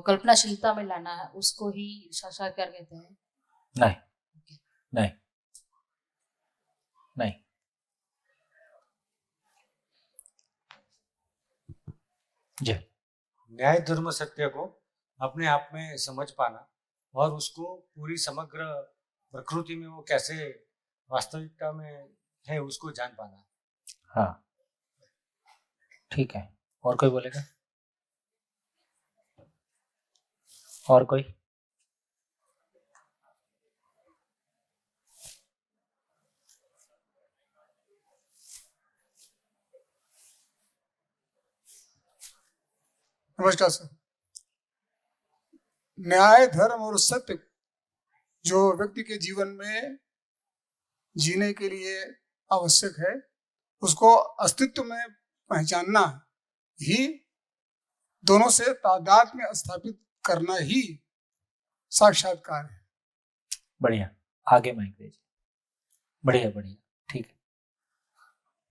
कल्पनाशीलता में लाना है, उसको ही साक्षात्कार कहते हैं? नहीं नहीं नहीं। जी, न्याय धर्म सत्य को अपने आप में समझ पाना और उसको पूरी समग्र प्रकृति में वो कैसे वास्तविकता में है उसको जान पाना। हाँ ठीक है। और कोई बोलेगा? और कोई? नमस्कार सर। न्याय, धर्म और सत्य जो व्यक्ति के जीवन में जीने के लिए आवश्यक है, उसको अस्तित्व में पहचानना ही, दोनों से तादाद में स्थापित करना ही साक्षात्कार है। बढ़िया, आगे माइक दीजिए। बढ़िया बढ़िया, ठीक है,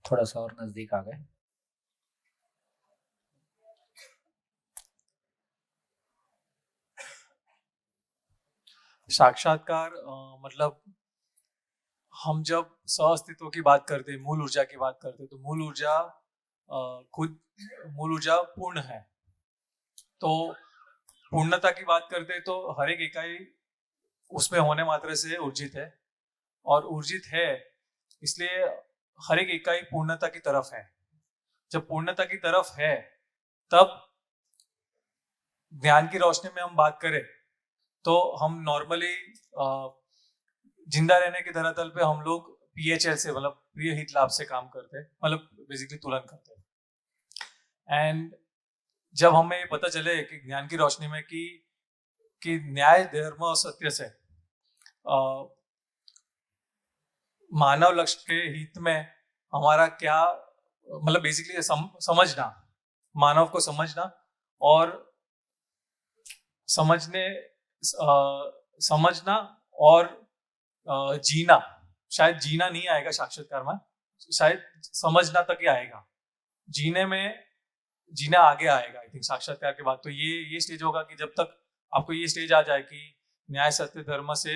थोड़ा सा और नजदीक आ गए। साक्षात्कार मतलब हम जब सह-अस्तित्व की बात करते हैं, मूल ऊर्जा की बात करते हैं, तो मूल ऊर्जा खुद मूल ऊर्जा पूर्ण है। तो पूर्णता की बात करते हैं तो हर एक इकाई उसमें होने मात्र से ऊर्जित है, और ऊर्जित है इसलिए हर एक इकाई पूर्णता की तरफ है। जब पूर्णता की तरफ है तब ज्ञान की रोशनी में हम बात करें तो हम नॉर्मली जिंदा रहने के धरातल पे हम लोग PHL से, मतलब प्रिय हित लाभ से काम करते हैं, मतलब बेसिकली तुलन करते हैं। एंड जब हमें ये पता चले कि ज्ञान की रोशनी में कि न्याय, धर्म और सत्य से मानव लक्ष्य के हित में हमारा क्या, मतलब बेसिकली समझना, मानव को समझना और समझना और जीना, शायद जीना नहीं आएगा साक्षात्कार में, शायद समझना तक ही आएगा, जीना आगे आएगा आई थिंक साक्षात्कार के बाद। तो ये स्टेज होगा कि जब तक आपको ये स्टेज आ जाए कि न्याय, सत्य, धर्म से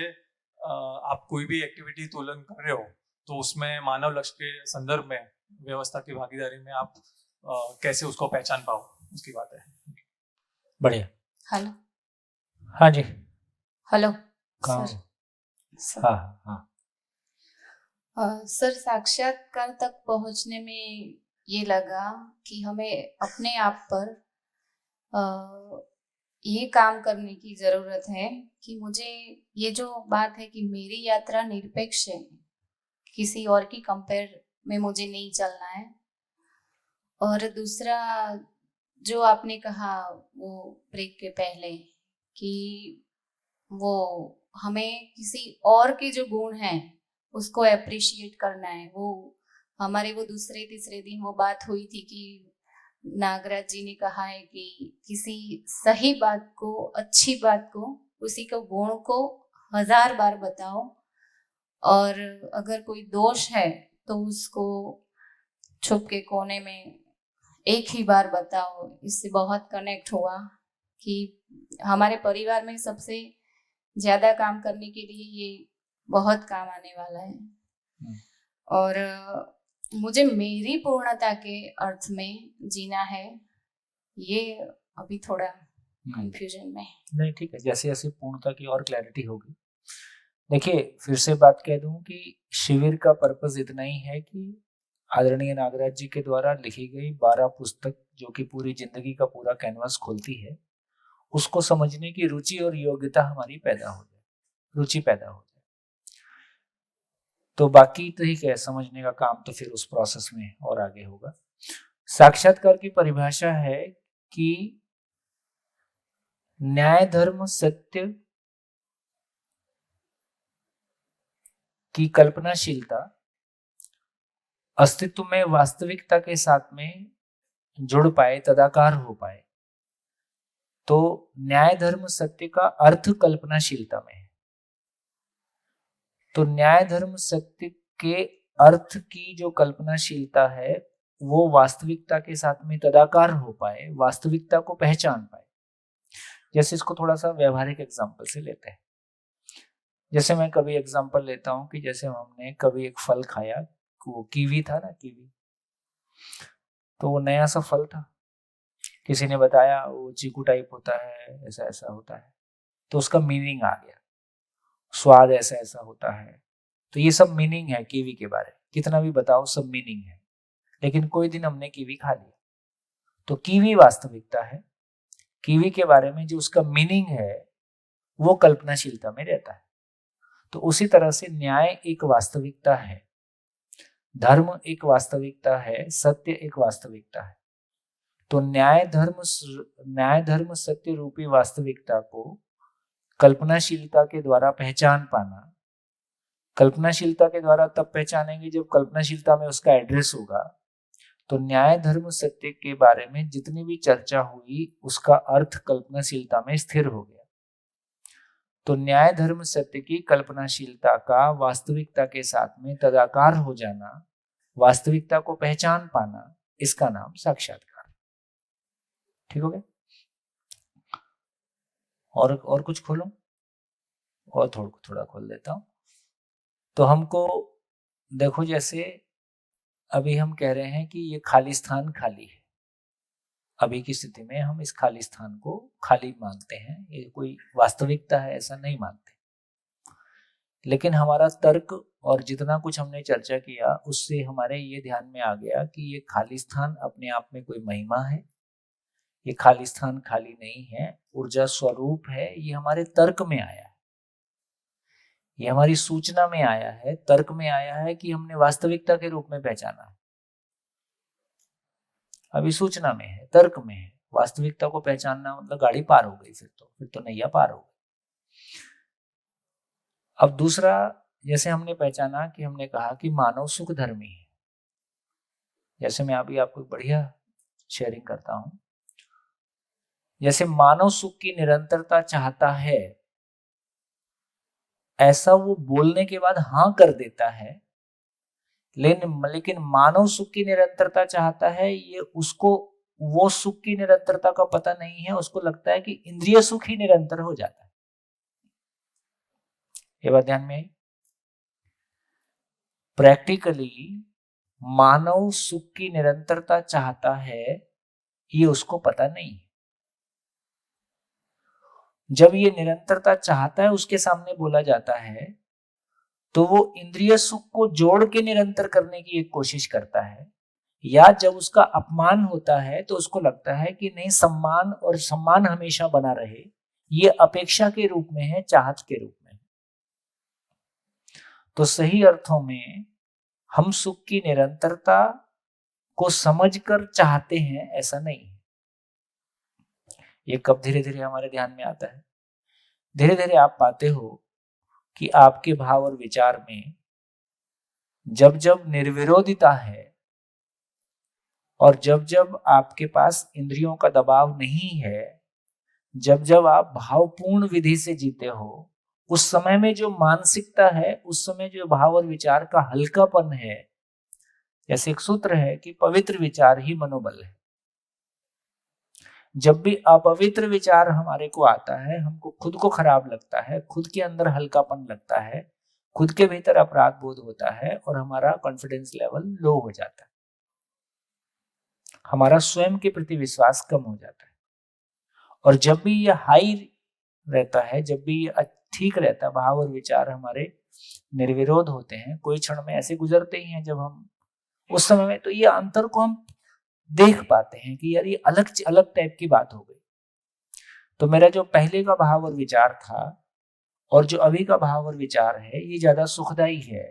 आप कोई भी एक्टिविटी तुलन कर रहे हो तो उसमें मानव लक्ष्य के संदर्भ में, व्यवस्था की भागीदारी में आप कैसे उसको पहचान पाओ, उसकी बात है। बढ़िया। हेलो। हाँ जी, हेलो कहाँ सर। हो? सर, हाँ हाँ। सर, साक्षात्कार तक पहुंचने में ये लगा कि हमें अपने आप पर ये काम करने की ज़रूरत है कि मुझे ये जो बात है कि मेरी यात्रा निरपेक्ष है, किसी और की कंपेयर में मुझे नहीं चलना है। और दूसरा जो आपने कहा वो ब्रेक के पहले कि वो हमें किसी और के जो गुण हैं उसको अप्रिशिएट करना है। वो हमारे वो दूसरे तीसरे दिन वो बात हुई थी कि नागराज जी ने कहा है कि किसी सही बात को, अच्छी बात को, उसी के गुण को 1000 बार बताओ, और अगर कोई दोष है तो उसको छुप के कोने में एक ही बार बताओ। इससे बहुत कनेक्ट हुआ कि हमारे परिवार में सबसे ज्यादा काम करने के लिए ये बहुत काम आने वाला है। और मुझे मेरी पूर्णता के अर्थ में जीना है, ये अभी थोड़ा कंफ्यूजन में। नहीं ठीक है, जैसे जैसे पूर्णता की और क्लैरिटी होगी। देखिए, फिर से बात कह दूं कि शिविर का पर्पस इतना ही है कि आदरणीय नागराज जी के द्वारा लिखी गई 12 पुस्तक, जो कि पूरी जिंदगी का पूरा कैनवास खोलती है, उसको समझने की रुचि और योग्यता हमारी पैदा हो जाए, रुचि पैदा हो जाए। तो बाकी तो ठीक है, समझने का काम तो फिर उस प्रोसेस में और आगे होगा। साक्षात्कार की परिभाषा है कि न्याय, धर्म, सत्य की कल्पनाशीलता अस्तित्व में वास्तविकता के साथ में जुड़ पाए, तदाकार हो पाए। तो न्याय, धर्म, सत्य का अर्थ कल्पनाशीलता में है। तो न्याय, धर्म, सत्य के अर्थ की जो कल्पनाशीलता है वो वास्तविकता के साथ में तदाकार हो पाए, वास्तविकता को पहचान पाए। जैसे इसको थोड़ा सा व्यवहारिक एग्जाम्पल से लेते हैं। जैसे मैं कभी एग्जाम्पल लेता हूँ कि जैसे हमने कभी एक फल खाया, वो कीवी था ना, कीवी, तो वो नया सा फल था, किसी ने बताया वो चीकू टाइप होता है, ऐसा ऐसा होता है, तो उसका मीनिंग आ गया, स्वाद ऐसा ऐसा होता है। तो ये सब मीनिंग है कीवी के बारे में, कितना भी बताओ सब मीनिंग है। लेकिन कोई दिन हमने कीवी खा लिया, तो कीवी वास्तविकता है, कीवी के बारे में जो उसका मीनिंग है वो कल्पनाशीलता में रहता है। तो उसी तरह से न्याय एक वास्तविकता है, धर्म एक वास्तविकता है, सत्य एक वास्तविकता है। तो न्याय धर्म सत्य रूपी वास्तविकता को कल्पनाशीलता के द्वारा पहचान पाना, कल्पनाशीलता के द्वारा तब पहचानेंगे जब कल्पनाशीलता में उसका एड्रेस होगा। तो न्याय धर्म सत्य के बारे में जितनी भी चर्चा हुई उसका अर्थ कल्पनाशीलता में स्थिर हो गया। तो न्याय धर्म सत्य की कल्पनाशीलता का वास्तविकता के साथ में तदाकार हो जाना, वास्तविकता को पहचान पाना, इसका नाम साक्षात्कार। ठीक हो गया? और कुछ खोलो, और थोड़ा खोल देता हूं। तो हमको देखो, जैसे अभी हम कह रहे हैं कि ये खाली स्थान खाली है, अभी की स्थिति में हम इस खाली स्थान को खाली मानते हैं, ये कोई वास्तविकता है ऐसा नहीं मानते। लेकिन हमारा तर्क और जितना कुछ हमने चर्चा किया उससे हमारे ये ध्यान में आ गया कि ये खाली स्थान अपने आप में कोई महिमा है, ये खाली स्थान खाली नहीं है, ऊर्जा स्वरूप है। ये हमारे तर्क में आया है, ये हमारी सूचना में आया है, तर्क में आया है कि हमने वास्तविकता के रूप में पहचाना है। अभी सूचना में है, तर्क में है, वास्तविकता को पहचानना मतलब गाड़ी पार हो गई, फिर तो नैया पार हो गई। अब दूसरा, जैसे हमने पहचाना कि हमने कहा कि मानव सुख धर्मी है। जैसे मैं अभी आपको बढ़िया शेयरिंग करता हूं, जैसे मानव सुख की निरंतरता चाहता है, ऐसा वो बोलने के बाद हाँ कर देता है। लेकिन मानव सुख की निरंतरता चाहता है, ये उसको वो सुख की निरंतरता का पता नहीं है, उसको लगता है कि इंद्रिय सुख ही निरंतर हो जाता है। ये बात ध्यान में आई। प्रैक्टिकली मानव सुख की निरंतरता चाहता है, ये उसको पता नहीं है। जब ये निरंतरता चाहता है उसके सामने बोला जाता है तो वो इंद्रिय सुख को जोड़ के निरंतर करने की एक कोशिश करता है, या जब उसका अपमान होता है तो उसको लगता है कि नहीं, सम्मान और सम्मान हमेशा बना रहे, ये अपेक्षा के रूप में है, चाहत के रूप में। तो सही अर्थों में हम सुख की निरंतरता को समझकर चाहते हैं ऐसा नहीं। ये कब धीरे धीरे हमारे ध्यान में आता है? धीरे धीरे आप पाते हो कि आपके भाव और विचार में जब जब निर्विरोधिता है और जब जब आपके पास इंद्रियों का दबाव नहीं है, जब जब आप भावपूर्ण विधि से जीते हो, उस समय में जो मानसिकता है, उस समय जो भाव और विचार का हल्कापन है, जैसे एक सूत्र है कि पवित्र विचार ही मनोबल है। जब भी अपवित्र विचार हमारे को आता है, हमको खुद को खराब लगता है, खुद के अंदर हल्कापन लगता है, खुद के भीतर अपराध बोध होता है और हमारा कॉन्फिडेंस लेवल लो हो जाता है, हमारा स्वयं के प्रति विश्वास कम हो जाता है। और जब भी ये हाई रहता है, जब भी ये ठीक रहता है, भाव और विचार हमारे निर्विरोध होते हैं, कोई क्षण में ऐसे गुजरते ही हैं जब हम उस समय में, तो ये अंतर को हम देख पाते हैं कि यार ये अलग अलग टाइप की बात हो गई। तो मेरा जो पहले का भाव और विचार था और जो अभी का भाव और विचार है, ये ज्यादा सुखदायी है।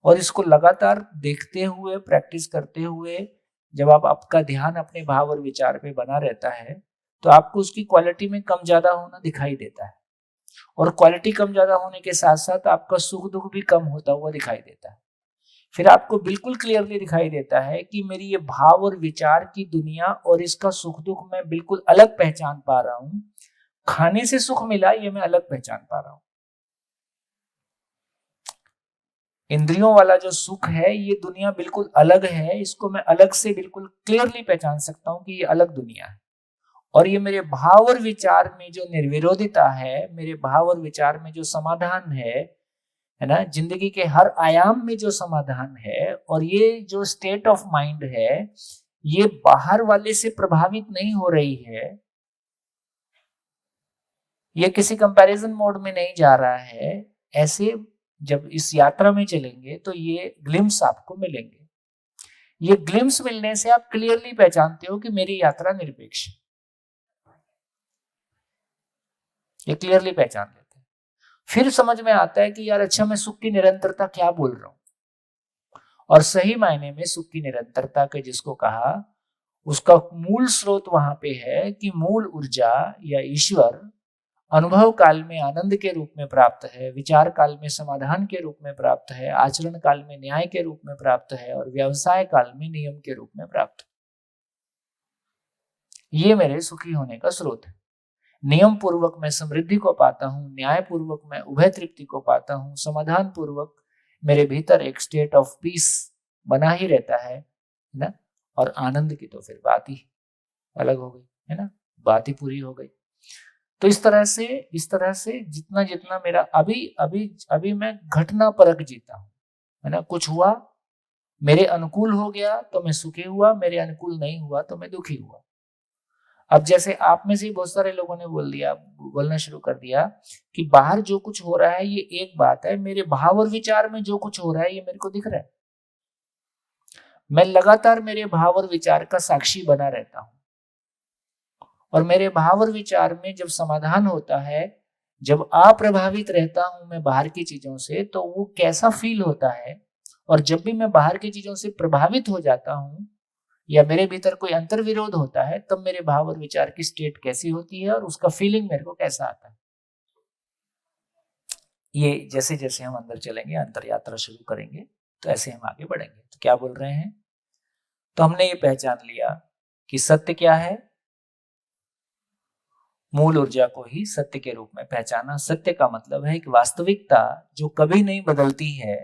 और इसको लगातार देखते हुए, प्रैक्टिस करते हुए, जब आपका ध्यान अपने भाव और विचार पे बना रहता है तो आपको उसकी क्वालिटी में कम ज्यादा होना दिखाई देता है। और क्वालिटी कम ज्यादा होने के साथ साथ आपका सुख दुख भी कम होता हुआ दिखाई देता है। फिर आपको बिल्कुल क्लियरली दिखाई देता है कि मेरी ये भाव और विचार की दुनिया और इसका सुख दुख मैं बिल्कुल अलग पहचान पा रहा हूं। खाने से सुख मिला, ये मैं अलग पहचान पा रहा हूं। इंद्रियों वाला जो सुख है, ये दुनिया बिल्कुल अलग है, इसको मैं अलग से बिल्कुल क्लियरली पहचान सकता हूं कि ये अलग दुनिया है। और ये मेरे भाव और विचार में जो निर्विरोधिता है, मेरे भाव और विचार में जो समाधान है ना, जिंदगी के हर आयाम में जो समाधान है, और ये जो स्टेट ऑफ माइंड है, ये बाहर वाले से प्रभावित नहीं हो रही है, ये किसी कंपैरिजन मोड में नहीं जा रहा है। ऐसे जब इस यात्रा में चलेंगे तो ये ग्लिम्स आपको मिलेंगे। ये ग्लिम्स मिलने से आप क्लियरली पहचानते हो कि मेरी यात्रा निरपेक्ष है। ये क्लियरली पहचान लेते हैं। फिर समझ में आता है कि यार अच्छा, मैं सुख की निरंतरता क्या बोल रहा हूं। और सही मायने में सुख की निरंतरता के जिसको कहा, उसका मूल स्रोत वहां पे है कि मूल ऊर्जा या ईश्वर अनुभव काल में आनंद के रूप में प्राप्त है, विचार काल में समाधान के रूप में प्राप्त है, आचरण काल में न्याय के रूप में प्राप्त है, और व्यवसाय काल में नियम के रूप में प्राप्त है। ये मेरे सुखी होने का स्रोत है। नियम पूर्वक मैं समृद्धि को पाता हूँ, न्याय पूर्वक मैं उभय तृप्ति को पाता हूँ, समाधान पूर्वक मेरे भीतर एक स्टेट ऑफ पीस बना ही रहता है ना। और आनंद की तो फिर बात ही अलग हो गई, है ना, बात ही पूरी हो गई। तो इस तरह से जितना जितना मेरा अभी मैं घटना परक जीता हूं, है ना। कुछ हुआ, मेरे अनुकूल हो गया तो मैं सुखी हुआ, मेरे अनुकूल नहीं हुआ तो मैं दुखी हुआ। अब जैसे आप में से बहुत सारे लोगों ने बोलना शुरू कर दिया कि बाहर जो कुछ हो रहा है ये एक बात है, मेरे भाव और विचार में जो कुछ हो रहा है ये मेरे को दिख रहा है। मैं लगातार मेरे भाव और विचार का साक्षी बना रहता हूं, और मेरे भाव और विचार में जब समाधान होता है, जब अप्रभावित रहता हूं मैं बाहर की चीजों से, तो वो कैसा फील होता है। और जब भी मैं बाहर की चीजों से प्रभावित हो जाता हूं या मेरे भीतर कोई अंतर विरोध होता है, तब मेरे भाव और विचार की स्टेट कैसी होती है और उसका फीलिंग मेरे को कैसा आता है। ये जैसे जैसे हम अंदर चलेंगे, अंतर यात्रा शुरू करेंगे, तो ऐसे हम आगे बढ़ेंगे। तो क्या बोल रहे हैं, तो हमने ये पहचान लिया कि सत्य क्या है, मूल ऊर्जा को ही सत्य के रूप में पहचाना। सत्य का मतलब है कि वास्तविकता जो कभी नहीं बदलती है,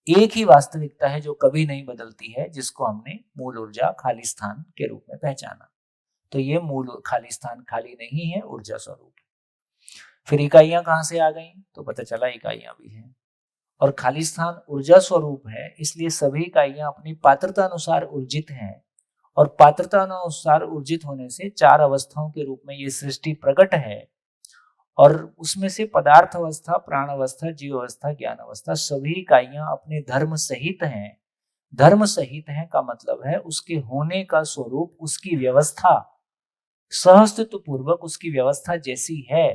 एक ही वास्तविकता है जो कभी नहीं बदलती है, जिसको हमने मूल ऊर्जा खाली स्थान के रूप में पहचाना। तो ये मूल खाली स्थान खाली नहीं है, ऊर्जा स्वरूप। फिर इकाइयां कहां से आ गई, तो पता चला इकाइयां भी हैं, और खाली स्थान ऊर्जा स्वरूप है, इसलिए सभी इकाइयां अपनी पात्रता अनुसार ऊर्जित हैं। और पात्रता अनुसार ऊर्जित होने से 4 अवस्थाओं के रूप में ये सृष्टि प्रकट है, और उसमें से पदार्थ अवस्था, प्राण अवस्था, जीव अवस्था, ज्ञान अवस्था, सभी इकाइयां अपने धर्म सहित हैं। धर्म सहित हैं का मतलब है उसके होने का स्वरूप, उसकी व्यवस्था सहअस्तित्व पूर्वक उसकी व्यवस्था जैसी है।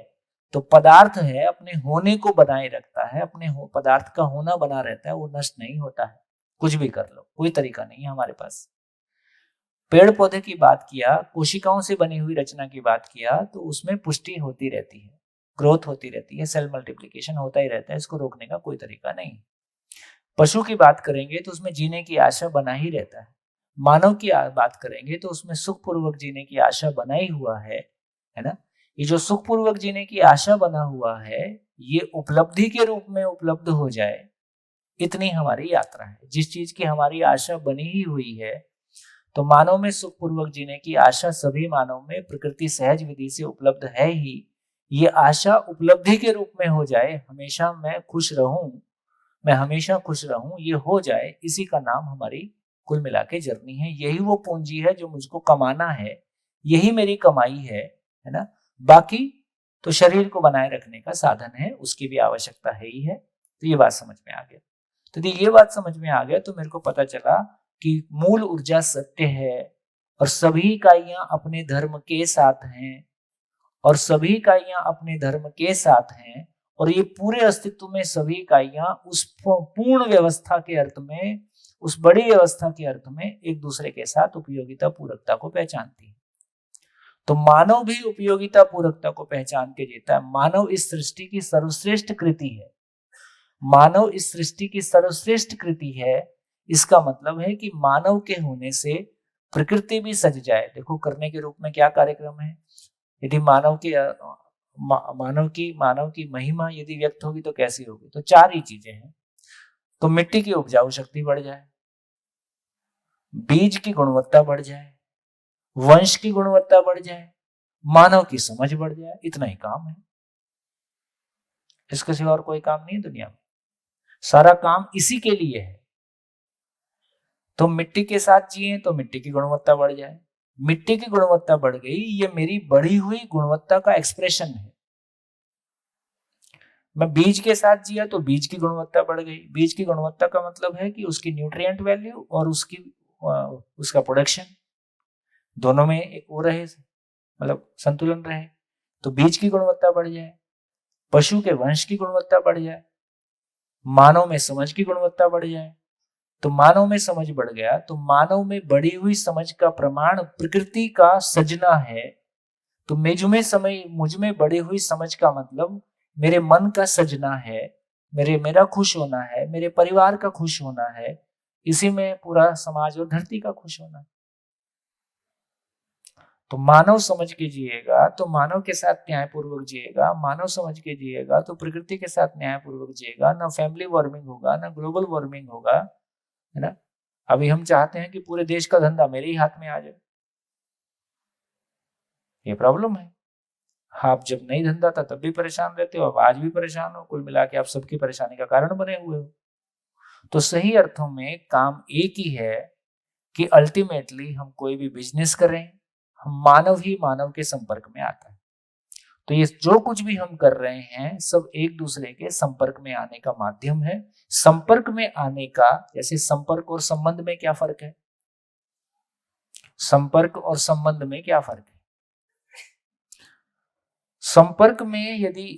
तो पदार्थ है, अपने होने को बनाए रखता है, अपने पदार्थ का होना बना रहता है, वो नष्ट नहीं होता है। कुछ भी कर लो, कोई तरीका नहीं है हमारे पास। पेड़ पौधे की बात किया, कोशिकाओं से बनी हुई रचना की बात किया, तो उसमें पुष्टि होती रहती है, ग्रोथ होती रहती है, सेल मल्टीप्लिकेशन होता ही रहता है, इसको रोकने का कोई तरीका नहीं। पशु की बात करेंगे तो उसमें जीने की आशा बना ही रहता है। मानव की बात करेंगे तो उसमें सुखपूर्वक जीने की आशा बना ही हुआ है ना। ये जो सुखपूर्वक जीने की आशा बना हुआ है, ये उपलब्धि के रूप में उपलब्ध हो जाए, इतनी हमारी यात्रा है। जिस चीज की हमारी आशा बनी ही हुई है, तो मानव में सुखपूर्वक जीने की आशा सभी मानव में प्रकृति सहज विधि से उपलब्ध है ही। ये आशा उपलब्धि के रूप में हो जाए, हमेशा मैं खुश रहूं, मैं हमेशा खुश रहूं, ये हो जाए, इसी का नाम हमारी कुल मिला के जर्नी है। यही वो पूंजी है जो मुझको कमाना है, यही मेरी कमाई है ना। बाकी तो शरीर को बनाए रखने का साधन है, उसकी भी आवश्यकता है ही है। तो ये बात समझ में आ गया। तो ये बात समझ में आ गया तो मेरे को पता चला कि मूल ऊर्जा सत्य है, और सभी इकाइयां अपने धर्म के साथ हैं, और सभी इकाइयां अपने धर्म के साथ हैं, और ये पूरे अस्तित्व में सभी इकाइयां उस पूर्ण व्यवस्था के अर्थ में, उस बड़ी व्यवस्था के अर्थ में एक दूसरे के साथ उपयोगिता पूरकता को पहचानती है। तो मानव भी उपयोगिता पूरकता को पहचान के जीता है। मानव इस सृष्टि की सर्वश्रेष्ठ कृति है, मानव इस सृष्टि की सर्वश्रेष्ठ कृति है। इसका मतलब है कि मानव के होने से प्रकृति भी सज जाए। देखो करने के रूप में क्या कार्यक्रम है। यदि मानव की महिमा यदि व्यक्त होगी तो कैसी होगी, तो 4 ही चीजें हैं। तो मिट्टी की उपजाऊ शक्ति बढ़ जाए, बीज की गुणवत्ता बढ़ जाए, वंश की गुणवत्ता बढ़ जाए, मानव की समझ बढ़ जाए, इतना ही काम है। इसके सिवा और कोई काम नहीं है दुनिया में। सारा काम इसी के लिए है। तो मिट्टी के साथ जिए तो मिट्टी की गुणवत्ता बढ़ जाए। मिट्टी की गुणवत्ता बढ़ गई, ये मेरी बढ़ी हुई गुणवत्ता का एक्सप्रेशन है। मैं बीज के साथ जिया तो बीज की गुणवत्ता बढ़ गई। बीज की गुणवत्ता का मतलब है कि उसकी न्यूट्रिएंट वैल्यू और उसका प्रोडक्शन दोनों में एक वो रहे, मतलब संतुलन रहे, तो बीज की गुणवत्ता बढ़ जाए। पशु के वंश की गुणवत्ता बढ़ जाए, मानव में समझ की गुणवत्ता बढ़ जाए। तो मानव में समझ बढ़ गया तो मानव में बढ़ी हुई समझ का प्रमाण प्रकृति का सजना है। तो मुझ में बढ़ी हुई समझ का मतलब मेरे मन का सजना है, मेरा खुश होना है, मेरे परिवार का खुश होना है, इसी में पूरा समाज और धरती का खुश होना है। तो मानव समझ के जिएगा तो मानव के साथ न्यायपूर्वक जिएगा, मानव समझ के जिएगा तो प्रकृति के साथ न्यायपूर्वक जिएगा। ना फैमिली वार्मिंग होगा, ना ग्लोबल वार्मिंग होगा, है ना। अभी हम चाहते हैं कि पूरे देश का धंधा मेरे ही हाथ में आ जाए, ये प्रॉब्लम है। आप जब नहीं धंधा था तब भी परेशान रहते हो, अब आज भी परेशान हो, कुल मिला के आप सबकी परेशानी का कारण बने हुए हो। तो सही अर्थों में काम एक ही है कि अल्टीमेटली हम कोई भी बिजनेस करें, हम मानव ही मानव के संपर्क में आता है। तो ये जो कुछ भी हम कर रहे हैं सब एक दूसरे के संपर्क में आने का माध्यम है। संपर्क में आने का, जैसे संपर्क और संबंध में क्या फर्क है, संपर्क और संबंध में क्या फर्क है। संपर्क में यदि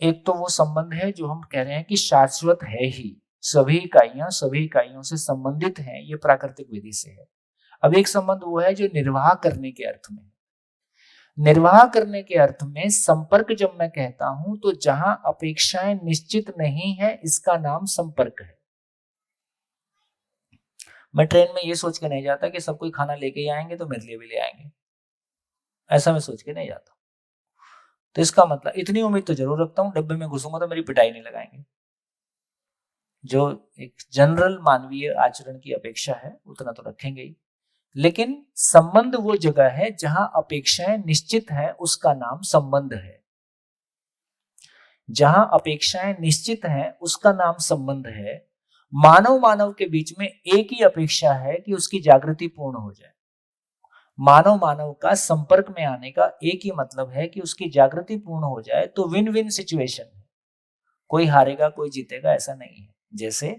एक तो वो संबंध है जो हम कह रहे हैं कि शाश्वत है ही, सभी इकाइयों से संबंधित हैं, ये प्राकृतिक विधि से है। अब एक संबंध वो है जो निर्वाह करने के अर्थ में। निर्वाह करने के अर्थ में संपर्क जब मैं कहता हूं तो जहां अपेक्षाएं निश्चित नहीं है, इसका नाम संपर्क है। मैं ट्रेन में ये सोच के नहीं जाता कि सब कोई खाना लेके ही आएंगे तो मेरे लिए भी ले आएंगे, ऐसा मैं सोच के नहीं जाता। तो इसका मतलब इतनी उम्मीद तो जरूर रखता हूं, डब्बे में घुसूंगा तो मेरी पिटाई नहीं लगाएंगे। जो एक जनरल मानवीय आचरण की अपेक्षा है उतना तो रखेंगे ही। लेकिन संबंध वो जगह है जहां अपेक्षाएं निश्चित है, उसका नाम संबंध है। जहां अपेक्षाएं निश्चित हैं उसका नाम संबंध है। मानव के बीच में एक ही अपेक्षा है कि उसकी जागृति पूर्ण हो जाए। मानव का संपर्क में आने का एक ही मतलब है कि उसकी जागृति पूर्ण हो जाए। तो विन विन सिचुएशन है, कोई हारेगा कोई जीतेगा ऐसा नहीं है। जैसे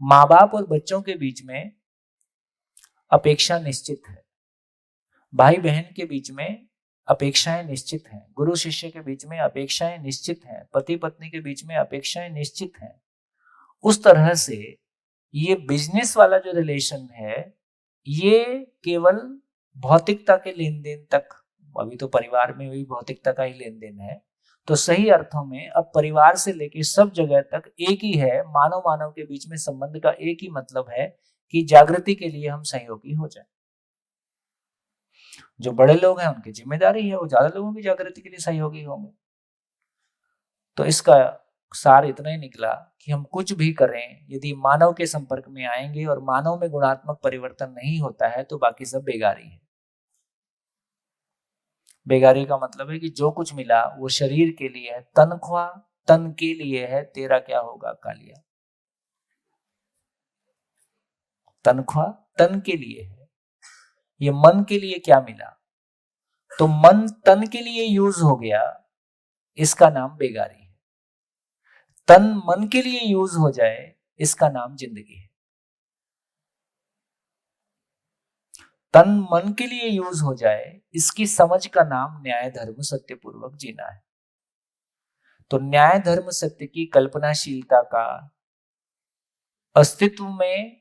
माँ बाप और बच्चों के बीच में अपेक्षा निश्चित है, भाई बहन के बीच में अपेक्षाएं निश्चित हैं, गुरु शिष्य के बीच में अपेक्षाएं निश्चित हैं, पति पत्नी के बीच में अपेक्षाएं निश्चित हैं। उस तरह से ये बिजनेस वाला जो रिलेशन है ये केवल भौतिकता के लेन देन तक, अभी तो परिवार में भी भौतिकता का ही लेन देन है। तो सही अर्थों में अब परिवार से लेके सब जगह तक एक ही है। मानव के बीच में संबंध का एक ही मतलब है कि जागृति के लिए हम सहयोगी हो जाए। जो बड़े लोग हैं उनकी जिम्मेदारी है वो ज्यादा लोगों की जागृति के लिए सहयोगी होंगे। तो इसका सार इतना ही निकला कि हम कुछ भी करें, यदि मानव के संपर्क में आएंगे और मानव में गुणात्मक परिवर्तन नहीं होता है तो बाकी सब बेगारी है। बेगारी का मतलब है कि जो कुछ मिला वो शरीर के लिए है, तनख्वाह तन के लिए है, तेरा क्या होगा कालिया। तनख्वाह तन के लिए है, ये मन के लिए क्या मिला, तो मन तन के लिए यूज हो गया, इसका नाम बेगारी है। तन मन के लिए यूज हो जाए इसका नाम जिंदगी है। तन मन के लिए यूज हो जाए इसकी समझ का नाम न्याय धर्म सत्य पूर्वक जीना है। तो न्याय धर्म सत्य की कल्पनाशीलता का अस्तित्व में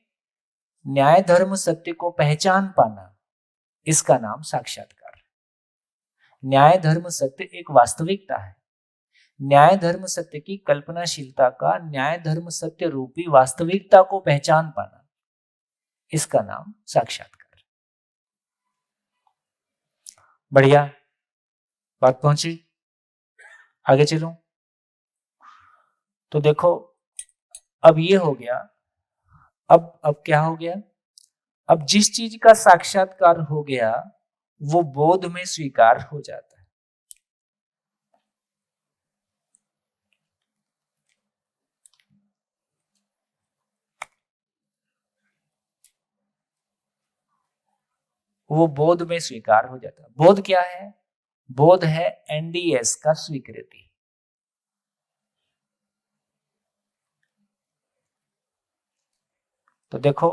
न्याय धर्म सत्य को पहचान पाना, इसका नाम साक्षात्कार है। न्याय धर्म सत्य एक वास्तविकता है। न्याय धर्म सत्य की कल्पनाशीलता का न्याय धर्म सत्य रूपी वास्तविकता को पहचान पाना, इसका नाम साक्षात्कार। बढ़िया बात पहुंची, आगे चलूं। तो देखो अब ये हो गया, अब क्या हो गया, अब जिस चीज का साक्षात्कार हो गया वो बोध में स्वीकार हो जाता है। वो बोध में स्वीकार हो जाता है। बोध क्या है? बोध है एनडीएस का स्वीकृति। तो देखो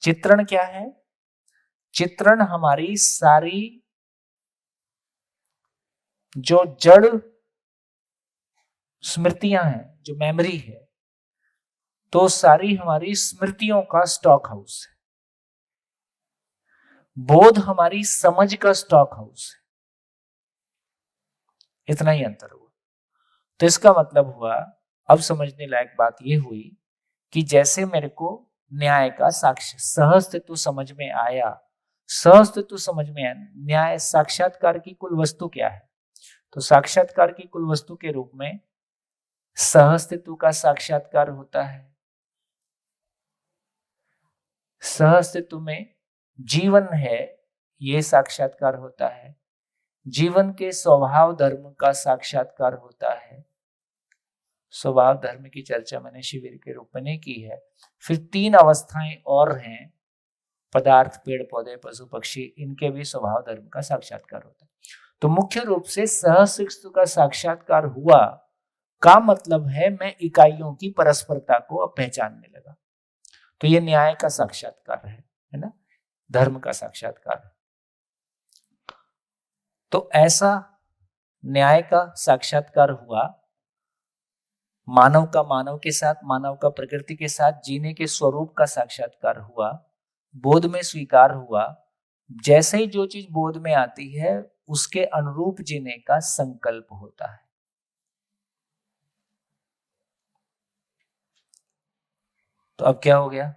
चित्रण क्या है? चित्रण हमारी सारी जो जड़ स्मृतियां हैं, जो मेमोरी है, तो सारी हमारी स्मृतियों का स्टॉक हाउस है। बोध हमारी समझ का स्टॉक हाउस है। इतना ही अंतर हुआ। तो इसका मतलब हुआ, अब समझने लायक बात यह हुई कि जैसे मेरे को न्याय का साक्ष्य सहअस्तित्व समझ में आया, सहअस्तित्व समझ में आया, न्याय साक्षात्कार की कुल वस्तु क्या है? तो साक्षात्कार की कुल वस्तु के रूप में सहअस्तित्व का साक्षात्कार होता है। सहअस्तित्व में जीवन है, ये साक्षात्कार होता है। जीवन के स्वभाव धर्म का साक्षात्कार होता है। स्वभाव धर्म की चर्चा मैंने शिविर के रूप में नहीं की है। फिर 3 अवस्थाएं और हैं, पदार्थ, पेड़ पौधे, पशु पक्षी, इनके भी स्वभाव धर्म का साक्षात्कार होता है। तो मुख्य रूप से सहअस्तित्व का साक्षात्कार हुआ का मतलब है मैं इकाइयों की परस्परता को अब पहचानने लगा। तो ये न्याय का साक्षात्कार है ना, धर्म का साक्षात्कार। तो ऐसा न्याय का साक्षात्कार हुआ, मानव का मानव के साथ, मानव का प्रकृति के साथ जीने के स्वरूप का साक्षात्कार हुआ, बोध में स्वीकार हुआ। जैसे ही जो चीज बोध में आती है उसके अनुरूप जीने का संकल्प होता है। तो अब क्या हो गया?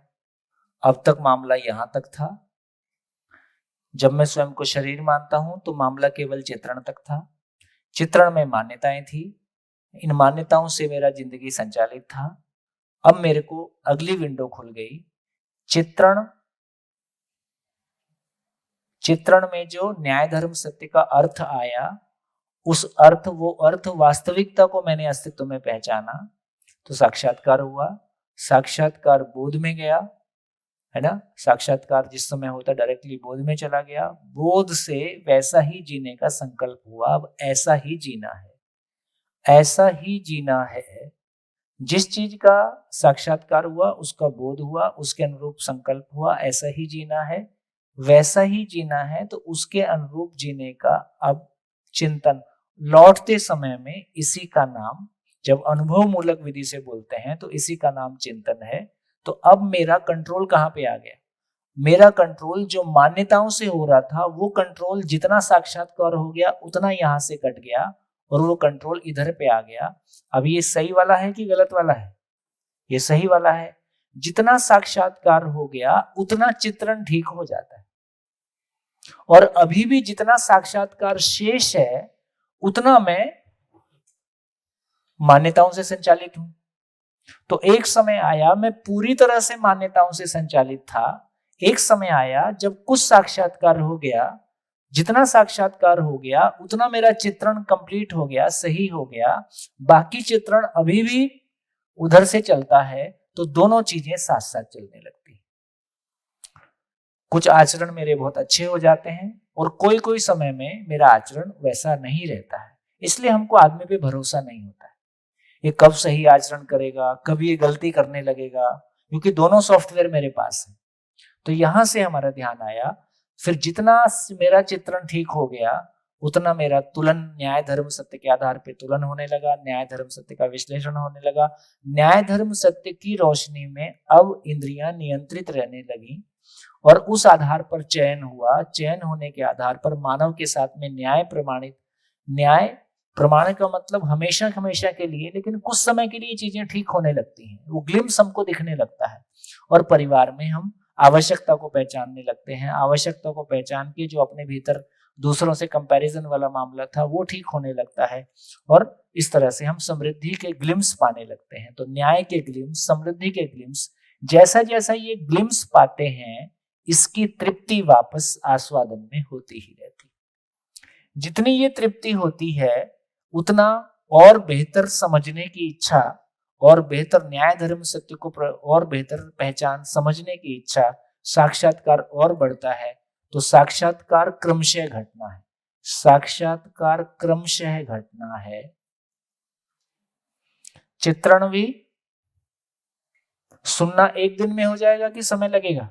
अब तक मामला यहां तक था। जब मैं स्वयं को शरीर मानता हूं तो मामला केवल चित्रण तक था। चित्रण में मान्यताएं थी, इन मान्यताओं से मेरा जिंदगी संचालित था। अब मेरे को अगली विंडो खुल गई। चित्रण में जो न्याय धर्म सत्य का अर्थ आया, उस अर्थ, वो अर्थ वास्तविकता को मैंने अस्तित्व में पहचाना, तो साक्षात्कार हुआ। साक्षात्कार बोध में गया, है ना। साक्षात्कार जिस समय होता डायरेक्टली बोध में चला गया। बोध से वैसा ही जीने का संकल्प हुआ। अब ऐसा ही जीना है, ऐसा ही जीना है। जिस चीज का साक्षात्कार हुआ उसका बोध हुआ, उसके अनुरूप संकल्प हुआ, ऐसा ही जीना है, वैसा ही जीना है। तो उसके अनुरूप जीने का अब चिंतन लौटते समय में, इसी का नाम, जब अनुभव मूलक विधि से बोलते हैं तो इसी का नाम चिंतन है। तो अब मेरा कंट्रोल कहाँ पे आ गया? मेरा कंट्रोल जो मान्यताओं से हो रहा था, वो कंट्रोल जितना साक्षात्कार हो गया उतना यहां से कट गया और वो कंट्रोल इधर पे आ गया। अब ये सही वाला है कि गलत वाला है? ये सही वाला है। जितना साक्षात्कार हो गया उतना चित्रण ठीक हो जाता है, और अभी भी जितना साक्षात्कार शेष है उतना मैं मान्यताओं से संचालित हूं। तो एक समय आया मैं पूरी तरह से मान्यताओं से संचालित था। एक समय आया जब कुछ साक्षात्कार हो गया, जितना साक्षात्कार हो गया उतना मेरा चित्रण कंप्लीट हो गया, सही हो गया। बाकी चित्रण अभी भी उधर से चलता है। तो दोनों चीजें साथ साथ चलने लगती। कुछ आचरण मेरे बहुत अच्छे हो जाते हैं और कोई कोई समय में मेरा आचरण वैसा नहीं रहता है। इसलिए हमको आदमी पे भरोसा नहीं होता है, ये कब सही आचरण करेगा, कभी ये गलती करने लगेगा, क्योंकि दोनों सॉफ्टवेयर मेरे पास है। तो यहां से हमारा ध्यान आया। फिर जितना मेरा चित्रण ठीक हो गया उतना मेरा तुलन न्याय धर्म सत्य के आधार पे तुलन होने लगा, न्याय धर्म सत्य का विश्लेषण होने लगा। न्याय धर्म सत्य की रोशनी में अब इंद्रियां नियंत्रित रहने लगी और उस आधार पर चयन हुआ। चयन होने के आधार पर मानव के साथ में न्याय प्रमाणित, न्याय प्रमाण का मतलब हमेशा हमेशा के लिए, लेकिन कुछ समय के लिए चीजें ठीक होने लगती हैं, वो ग्लिम्स हमको दिखने लगता है। और परिवार में हम आवश्यकता को पहचानने लगते हैं। आवश्यकता को पहचान के जो अपने भीतर दूसरों से कंपैरिजन वाला मामला था वो ठीक होने लगता है, और इस तरह से हम समृद्धि के ग्लिम्स पाने लगते हैं। तो न्याय के ग्लिम्स, समृद्धि के ग्लिम्स, जैसा जैसा ये ग्लिम्स पाते हैं इसकी तृप्ति वापस आस्वादन में होती ही रहती। जितनी ये तृप्ति होती है उतना और बेहतर समझने की इच्छा, और बेहतर न्याय धर्म सत्य को और बेहतर पहचान समझने की इच्छा, साक्षात्कार और बढ़ता है। तो साक्षात्कार क्रमशः घटना है, साक्षात्कार क्रमशः घटना है। चित्रण भी सुनना एक दिन में हो जाएगा कि समय लगेगा?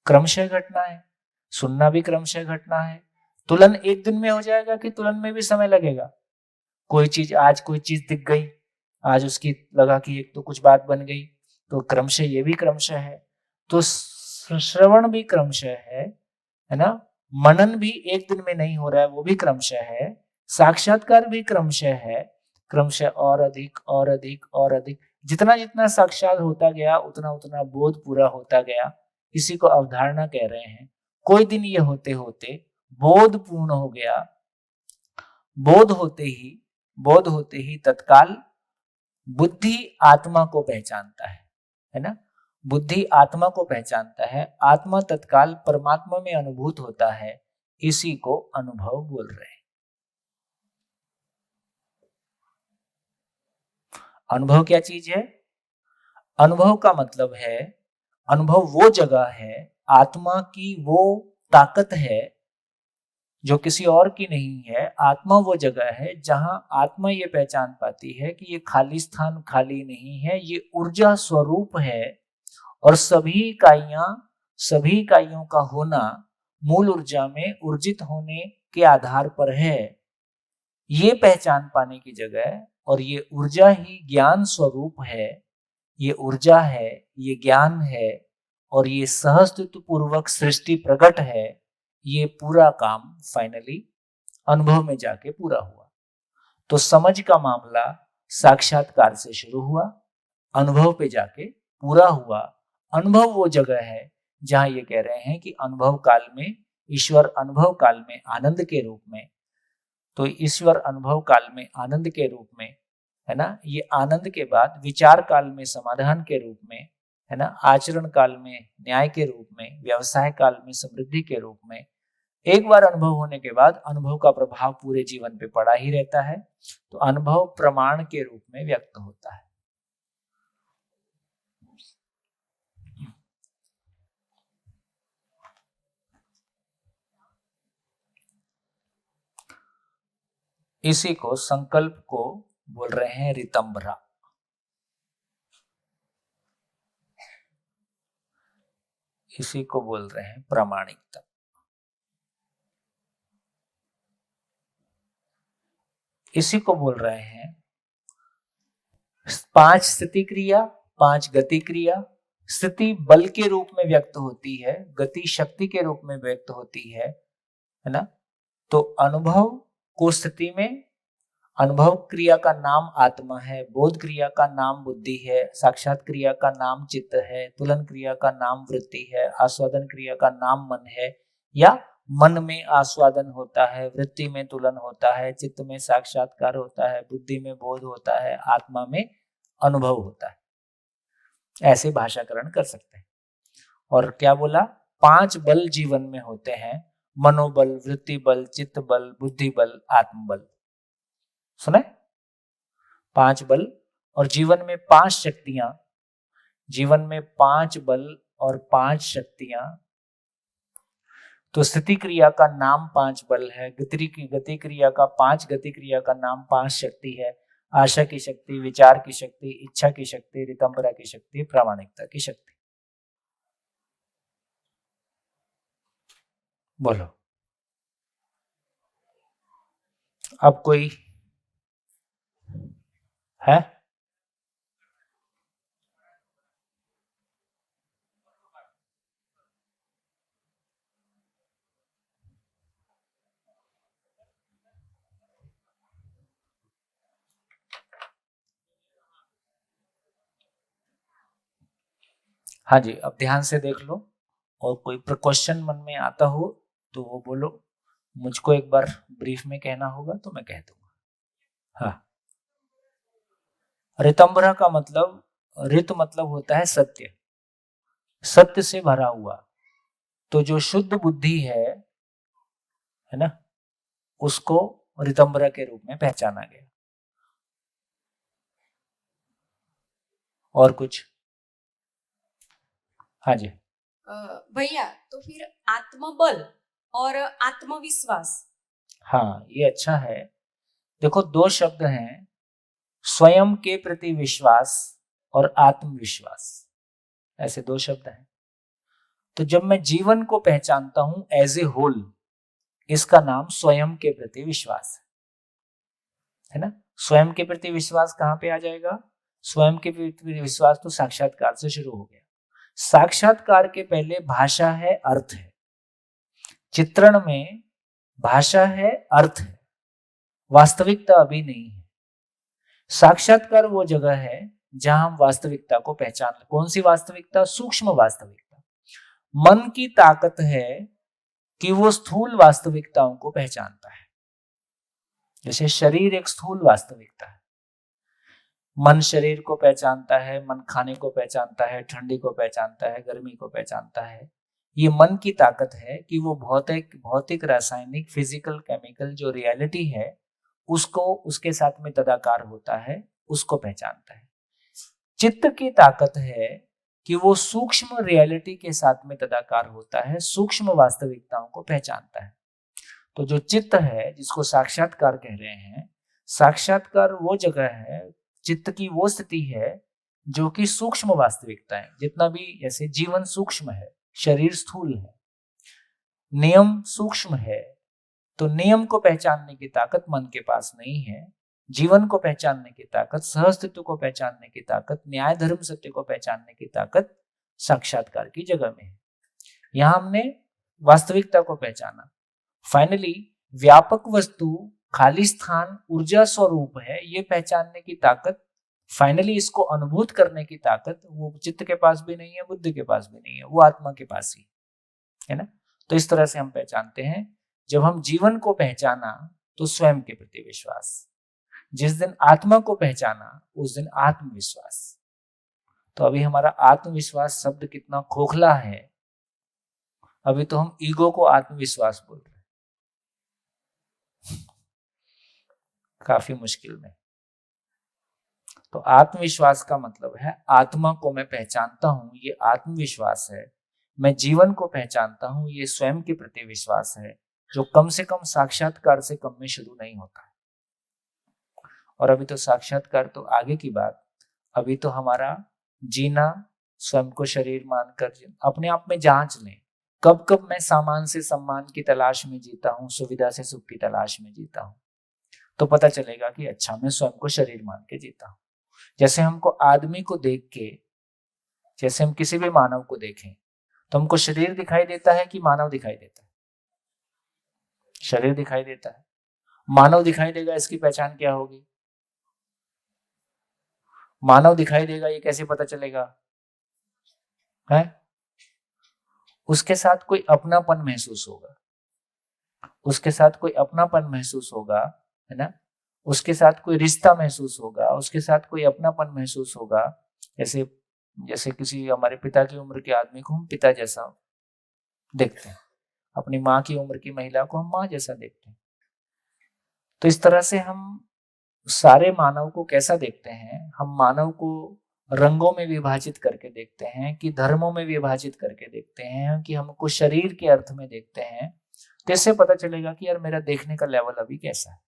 क्रमशः घटना है। सुनना भी क्रमशः घटना है। तुलन एक दिन में हो जाएगा कि तुलन में भी समय लगेगा? कोई चीज, आज कोई चीज दिख गई, आज उसकी लगा कि एक तो कुछ बात बन गई, तो क्रमशः ये भी क्रमशः है। तो श्रवण भी क्रमशः है ना। मनन भी एक दिन में नहीं हो रहा है, वो भी क्रमशः है। साक्षात्कार भी क्रमशः है, क्रमशः और अधिक और अधिक और अधिक। जितना जितना साक्षात होता गया उतना उतना बोध पूरा होता गया। इसी को अवधारणा कह रहे हैं। कोई दिन ये होते होते बोध पूर्ण हो गया। बोध होते ही तत्काल बुद्धि आत्मा को पहचानता है ना। बुद्धि आत्मा को पहचानता है, आत्मा तत्काल परमात्मा में अनुभूत होता है। इसी को अनुभव बोल रहे हैं। अनुभव क्या चीज है? अनुभव का मतलब है, अनुभव वो जगह है, आत्मा की वो ताकत है जो किसी और की नहीं है। आत्मा वो जगह है जहां आत्मा ये पहचान पाती है कि ये खाली स्थान खाली नहीं है, ये ऊर्जा स्वरूप है और सभी इकाइयों का होना मूल ऊर्जा में ऊर्जित होने के आधार पर है। ये पहचान पाने की जगह, और ये ऊर्जा ही ज्ञान स्वरूप है। ये ऊर्जा है, ये ज्ञान है और ये सहस्तित्व पूर्वक सृष्टि प्रकट है। ये पूरा काम फाइनली अनुभव में जाके पूरा हुआ। तो समझ का मामला साक्षात्कार से शुरू हुआ, अनुभव पे जाके पूरा हुआ। अनुभव वो जगह है जहां ये कह रहे हैं कि अनुभव काल में ईश्वर, अनुभव काल में आनंद के रूप में, तो ईश्वर अनुभव काल में आनंद के रूप में है ना। ये आनंद के बाद विचार काल में समाधान के रूप में है ना, आचरण काल में न्याय के रूप में, व्यवसाय काल में समृद्धि के रूप में। एक बार अनुभव होने के बाद अनुभव का प्रभाव पूरे जीवन पे पड़ा ही रहता है। तो अनुभव प्रमाण के रूप में व्यक्त होता है। इसी को, संकल्प को बोल रहे हैं रितंभरा। इसी को बोल रहे हैं प्रामाणिकता। इसी को बोल रहे हैं 5 स्थिति क्रिया, 5 गति क्रिया। स्थिति बल के रूप में व्यक्त होती है, गति शक्ति के रूप में व्यक्त होती है ना। तो अनुभव को स्थिति में, अनुभव क्रिया का नाम आत्मा है, बोध क्रिया का नाम बुद्धि है, साक्षात क्रिया का नाम चित्त है, तुलन क्रिया का नाम वृत्ति है, आस्वादन क्रिया का नाम मन है, या मन में आस्वादन होता है, वृत्ति में तुलन होता है, चित्त में साक्षात्कार होता है, बुद्धि में बोध होता है, आत्मा में अनुभव होता है। ऐसे भाषाकरण कर सकते हैं। और क्या बोला? 5 बल जीवन में होते हैं, मनोबल, वृत्ति बल, चित्त बल, बुद्धि बल, आत्मबल। सुने? 5 बल और जीवन में 5 शक्तियां, जीवन में 5 बल और 5 शक्तियां। तो स्थिति क्रिया का नाम 5 बल है, गति क्रिया का 5, गति क्रिया का नाम 5 शक्ति है, आशा की शक्ति, विचार की शक्ति, इच्छा की शक्ति, रितंभरा की शक्ति, प्रामाणिकता की शक्ति। बोलो अब कोई है? हाँ जी, अब ध्यान से देख लो और कोई क्वेश्चन मन में आता हो तो वो बोलो। मुझको एक बार ब्रीफ में कहना होगा तो मैं कह दूंगा। हाँ, रितंभरा का मतलब, रित मतलब होता है सत्य, सत्य से भरा हुआ। तो जो शुद्ध बुद्धि है ना, उसको रितंभरा के रूप में पहचाना गया। और कुछ? हाँ जी। भैया तो फिर आत्मबल और आत्मविश्वास। हाँ, ये अच्छा है। देखो, दो शब्द हैं, स्वयं के प्रति विश्वास और आत्मविश्वास, ऐसे दो शब्द हैं। तो जब मैं जीवन को पहचानता हूं एज ए होल, इसका नाम स्वयं के प्रति विश्वास है ना। स्वयं के प्रति विश्वास कहां पे आ जाएगा? स्वयं के प्रति विश्वास तो साक्षात्कार से शुरू हो गया। साक्षात्कार के पहले भाषा है, अर्थ है। चित्रण में भाषा है, अर्थ है, वास्तविकता अभी नहीं है। साक्षात्कार वो जगह है जहां हम वास्तविकता को पहचान लें। कौन सी वास्तविकता? सूक्ष्म वास्तविकता। मन की ताकत है कि वो स्थूल वास्तविकताओं को पहचानता है। जैसे शरीर एक स्थूल वास्तविकता है, मन शरीर को पहचानता है, मन खाने को पहचानता है, ठंडी को पहचानता है, गर्मी को पहचानता है। ये मन की ताकत है कि वो भौतिक रासायनिक फिजिकल केमिकल जो रियलिटी है उसको उसके साथ में तदाकार होता है, उसको पहचानता है। चित्त की ताकत है कि वो सूक्ष्म रियलिटी के साथ में तदाकार होता है, सूक्ष्म वास्तविकताओं को पहचानता है। तो जो चित्त है, जिसको साक्षात्कार कह रहे हैं, साक्षात्कार वो जगह है, चित्त की वो स्थिति है जो कि सूक्ष्म वास्तविकता है। जितना भी, जैसे जीवन सूक्ष्म है, शरीर स्थूल है, नियम सूक्ष्म है, तो नियम को पहचानने की ताकत मन के पास नहीं है। जीवन को पहचानने की ताकत, सहअस्तित्व को पहचानने की ताकत, न्याय धर्म सत्य को पहचानने की ताकत साक्षात्कार की जगह में है। यहां हमने वास्तविकता को पहचाना। फाइनली व्यापक वस्तु, खाली स्थान, ऊर्जा स्वरूप है, ये पहचानने की ताकत, फाइनली इसको अनुभूत करने की ताकत वो चित्त के पास भी नहीं है, बुद्धि के पास भी नहीं है, वो आत्मा के पास ही है ना। तो इस तरह से हम पहचानते हैं। जब हम जीवन को पहचाना तो स्वयं के प्रति विश्वास, जिस दिन आत्मा को पहचाना उस दिन आत्मविश्वास। तो अभी हमारा आत्मविश्वास शब्द कितना खोखला है। अभी तो हम ईगो को आत्मविश्वास बोल रहे हैं, काफी मुश्किल में। तो आत्मविश्वास का मतलब है आत्मा को मैं पहचानता हूं, ये आत्मविश्वास है। मैं जीवन को पहचानता हूं, ये स्वयं के प्रति विश्वास है, जो कम से कम साक्षात्कार से कम में शुरू नहीं होता है। और अभी तो साक्षात्कार तो आगे की बात, अभी तो हमारा जीना स्वयं को शरीर मानकर अपने आप में जांच लें, कब कब मैं सामान से सम्मान की तलाश में जीता हूं, सुविधा से सुख की तलाश में जीता हूं, तो पता चलेगा कि अच्छा मैं स्वयं को शरीर मान के जीता हूं। जैसे हमको आदमी को देख के, जैसे हम किसी भी मानव को देखें तो हमको शरीर दिखाई देता है कि मानव दिखाई देता है? शरीर दिखाई देता है। मानव दिखाई देगा, इसकी पहचान क्या होगी? मानव दिखाई देगा, ये कैसे पता चलेगा है? उसके साथ कोई अपनापन महसूस होगा, उसके साथ कोई अपनापन महसूस होगा, है ना। उसके साथ कोई रिश्ता महसूस होगा, उसके साथ कोई अपनापन महसूस होगा। जैसे किसी हमारे पिता की उम्र के आदमी को हम पिता जैसा देखते हैं, अपनी माँ की उम्र की महिला को हम माँ जैसा देखते हैं। तो इस तरह से हम सारे मानव को कैसा देखते हैं? हम मानव को रंगों में विभाजित करके देखते हैं, कि धर्मों में विभाजित करके देखते हैं, कि हमको शरीर के अर्थ में देखते हैं। तो इससे पता चलेगा कि यार मेरा देखने का लेवल अभी कैसा है।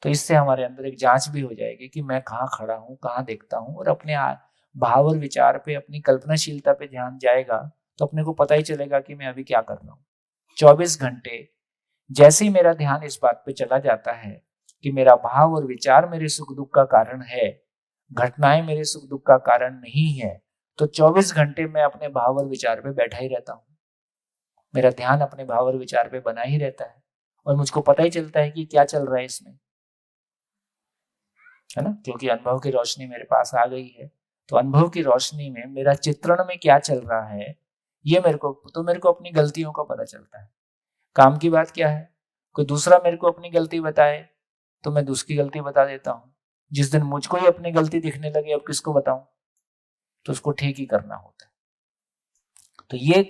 तो इससे हमारे अंदर एक जांच भी हो जाएगी कि मैं कहाँ खड़ा हूँ, कहाँ देखता हूँ। और अपने भाव और विचार पे, अपनी कल्पनाशीलता पे ध्यान जाएगा तो अपने को पता ही चलेगा कि मैं अभी क्या कर रहा हूँ। 24 घंटे जैसे ही मेरा ध्यान इस बात पे चला जाता है कि मेरा भाव और विचार मेरे सुख दुख का कारण है, घटनाएं मेरे सुख दुख का कारण नहीं है, तो 24 घंटे मैं अपने भाव और विचार पे बैठा ही रहता हूँ। मेरा ध्यान अपने भाव और विचार पे बना ही रहता है और मुझको पता ही चलता है कि क्या चल रहा है इसमें, है ना। क्योंकि अनुभव की रोशनी मेरे पास आ गई है। तो अनुभव की रोशनी में मेरा चित्रण में क्या चल रहा है, ये मेरे को अपनी गलतियों का पता चलता है। काम की बात क्या है, कोई दूसरा मेरे को अपनी गलती बताए तो मैं दूसरी गलती बता देता हूँ। जिस दिन मुझको ही अपनी गलती दिखने लगे, अब किसको बताऊं, तो उसको ठीक ही करना होता है। तो ये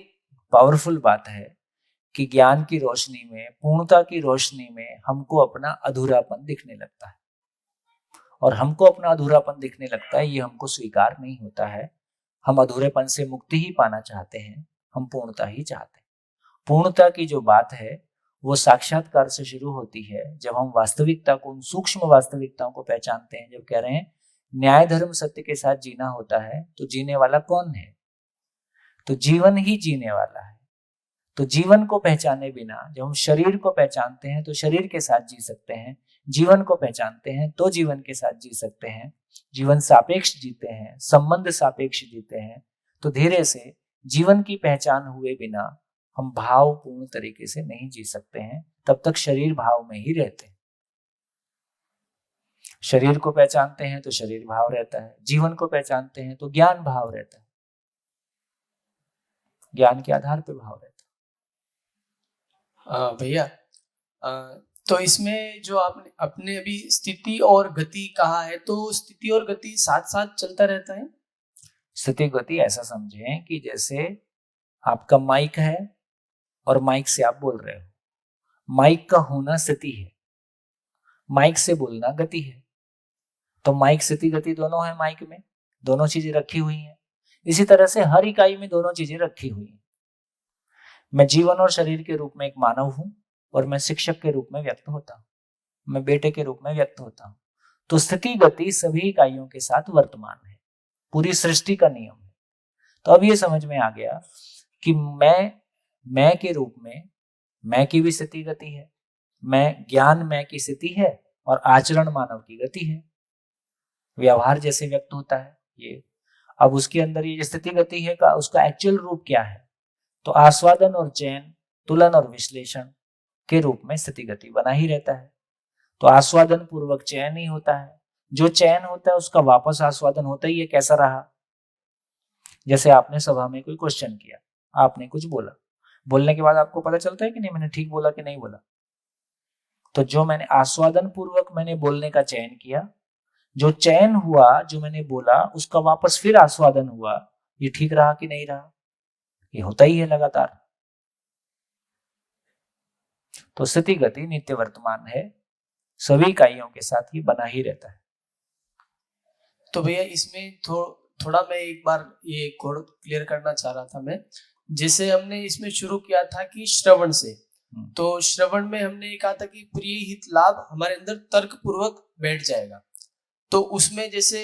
पावरफुल बात है कि ज्ञान की रोशनी में, पूर्णता की रोशनी में हमको अपना अधूरापन दिखने लगता है। और हमको अपना अधूरापन दिखने लगता है, ये हमको स्वीकार नहीं होता है। हम अधूरेपन से मुक्ति ही पाना चाहते हैं, हम पूर्णता ही चाहते हैं। पूर्णता की जो बात है वो साक्षात्कार से शुरू होती है, जब हम वास्तविकता को, उन सूक्ष्म वास्तविकताओं को पहचानते हैं। जब कह रहे हैं न्याय धर्म सत्य के साथ जीना होता है, तो जीने वाला कौन है? तो जीवन ही जीने वाला है। तो जीवन को पहचाने बिना जब हम शरीर को पहचानते हैं तो शरीर के साथ जी सकते हैं, जीवन को पहचानते हैं तो जीवन के साथ जी सकते हैं, जीवन सापेक्ष जीते हैं, संबंध सापेक्ष जीते हैं। तो धीरे से जीवन की पहचान हुए बिना हम भावपूर्ण तरीके से नहीं जी सकते हैं, तब तक शरीर भाव में ही रहते हैं। शरीर को पहचानते हैं तो शरीर भाव रहता है, जीवन को पहचानते हैं तो ज्ञान भाव रहता है, ज्ञान के आधार पर भाव रहता है। भैया, तो इसमें जो आपने अभी स्थिति और गति कहा है, तो स्थिति और गति साथ साथ चलता रहता है? स्थिति गति ऐसा समझें कि जैसे आपका माइक है और माइक से आप बोल रहे हो, माइक का होना स्थिति है, माइक से बोलना गति है। तो माइक स्थिति गति दोनों है, माइक में दोनों चीजें रखी हुई हैं। इसी तरह से हर इकाई में दोनों चीजें रखी हुई हैं। मैं जीवन और शरीर के रूप में एक मानव हूं और मैं शिक्षक के रूप में व्यक्त होता हूं, मैं बेटे के रूप में व्यक्त होता हूं। तो स्थिति गति सभी इकाइयों के साथ वर्तमान है, पूरी सृष्टि का नियम है। तो अब ये समझ में आ गया कि मैं के रूप में मैं की भी स्थिति गति है, मैं ज्ञान मैं की स्थिति है और आचरण मानव की गति है, व्यवहार जैसे व्यक्त होता है ये। अब उसके अंदर ये स्थिति गति है का उसका एक्चुअल रूप क्या है? तो आस्वादन और चयन, तुलन और विश्लेषण के रूप में स्थिति गति बना ही रहता है। तो आस्वादन पूर्वक चयन ही होता है, जो चयन होता है उसका वापस आस्वादन होता ही है, कैसा रहा। जैसे आपने सभा में कोई क्वेश्चन किया, आपने कुछ बोला, बोलने के बाद आपको पता चलता है कि नहीं मैंने ठीक बोला कि नहीं बोला। तो जो मैंने आस्वादन पूर्वक मैंने बोलने का चयन किया, जो चयन हुआ, जो मैंने बोला उसका वापस फिर आस्वादन हुआ, ये ठीक रहा कि नहीं रहा, ये होता ही है लगातार। तो स्थिति गति नित्य वर्तमान है, सभी इकाइयों के साथ ये बना ही रहता है। तो भैया इसमें थोड़ा मैं एक बार ये कोड क्लियर करना चाह रहा था मैं। जैसे हमने इसमें शुरू किया था कि श्रवण से, तो श्रवण में हमने ये कहा था कि प्रिय हित लाभ हमारे अंदर तर्क पूर्वक बैठ जाएगा। तो उसमें जैसे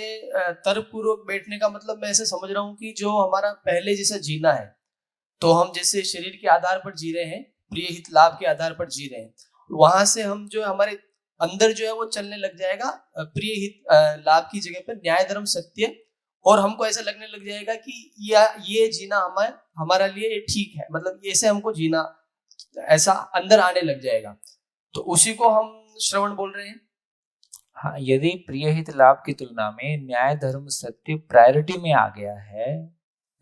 तर्क पूर्वक बैठने का मतलब मैं ऐसे समझ रहा हूँ कि जो हमारा पहले जैसा जीना है, तो हम जैसे शरीर के आधार पर जी रहे हैं, प्रिय हित लाभ के आधार पर जी रहे हैं, वहां से हम जो हमारे अंदर जो है वो चलने लग जाएगा प्रिय हित लाभ की जगह पर न्याय धर्म सत्य, और हमको ऐसा लगने लग जाएगा कि ये जीना हमारा लिए ठीक है, मतलब ऐसे हमको जीना ऐसा अंदर आने लग जाएगा। तो उसी को हम श्रवण बोल रहे हैं। हाँ, यदि प्रिय हित लाभ की तुलना में न्याय धर्म सत्य प्रायोरिटी में आ गया है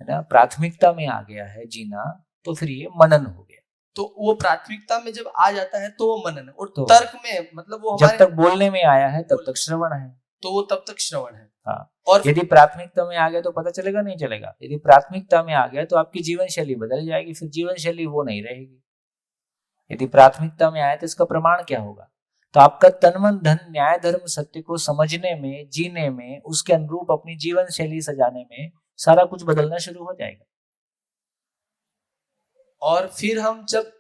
ना, प्राथमिकता में आ गया है जीना, तो फिर ये मनन हो गया। तो वो प्राथमिकता में जब आ जाता है तो वो मनन है, और तो तर्क में मतलब वो जब तक बोलने में आया है तब तक श्रवण है, तो वो तब तक श्रवण है। हाँ। और यदि प्राथमिकता में आ गया तो पता चलेगा नहीं चलेगा, यदि प्राथमिकता में आ गया तो आपकी जीवन शैली बदल जाएगी, फिर जीवन शैली वो नहीं रहेगी। यदि प्राथमिकता में आया तो इसका प्रमाण क्या होगा? तो आपका तन मन धन न्याय धर्म सत्य को समझने में, जीने में, उसके अनुरूप अपनी जीवन शैली सजाने में सारा कुछ बदलना शुरू हो जाएगा। और फिर हम जब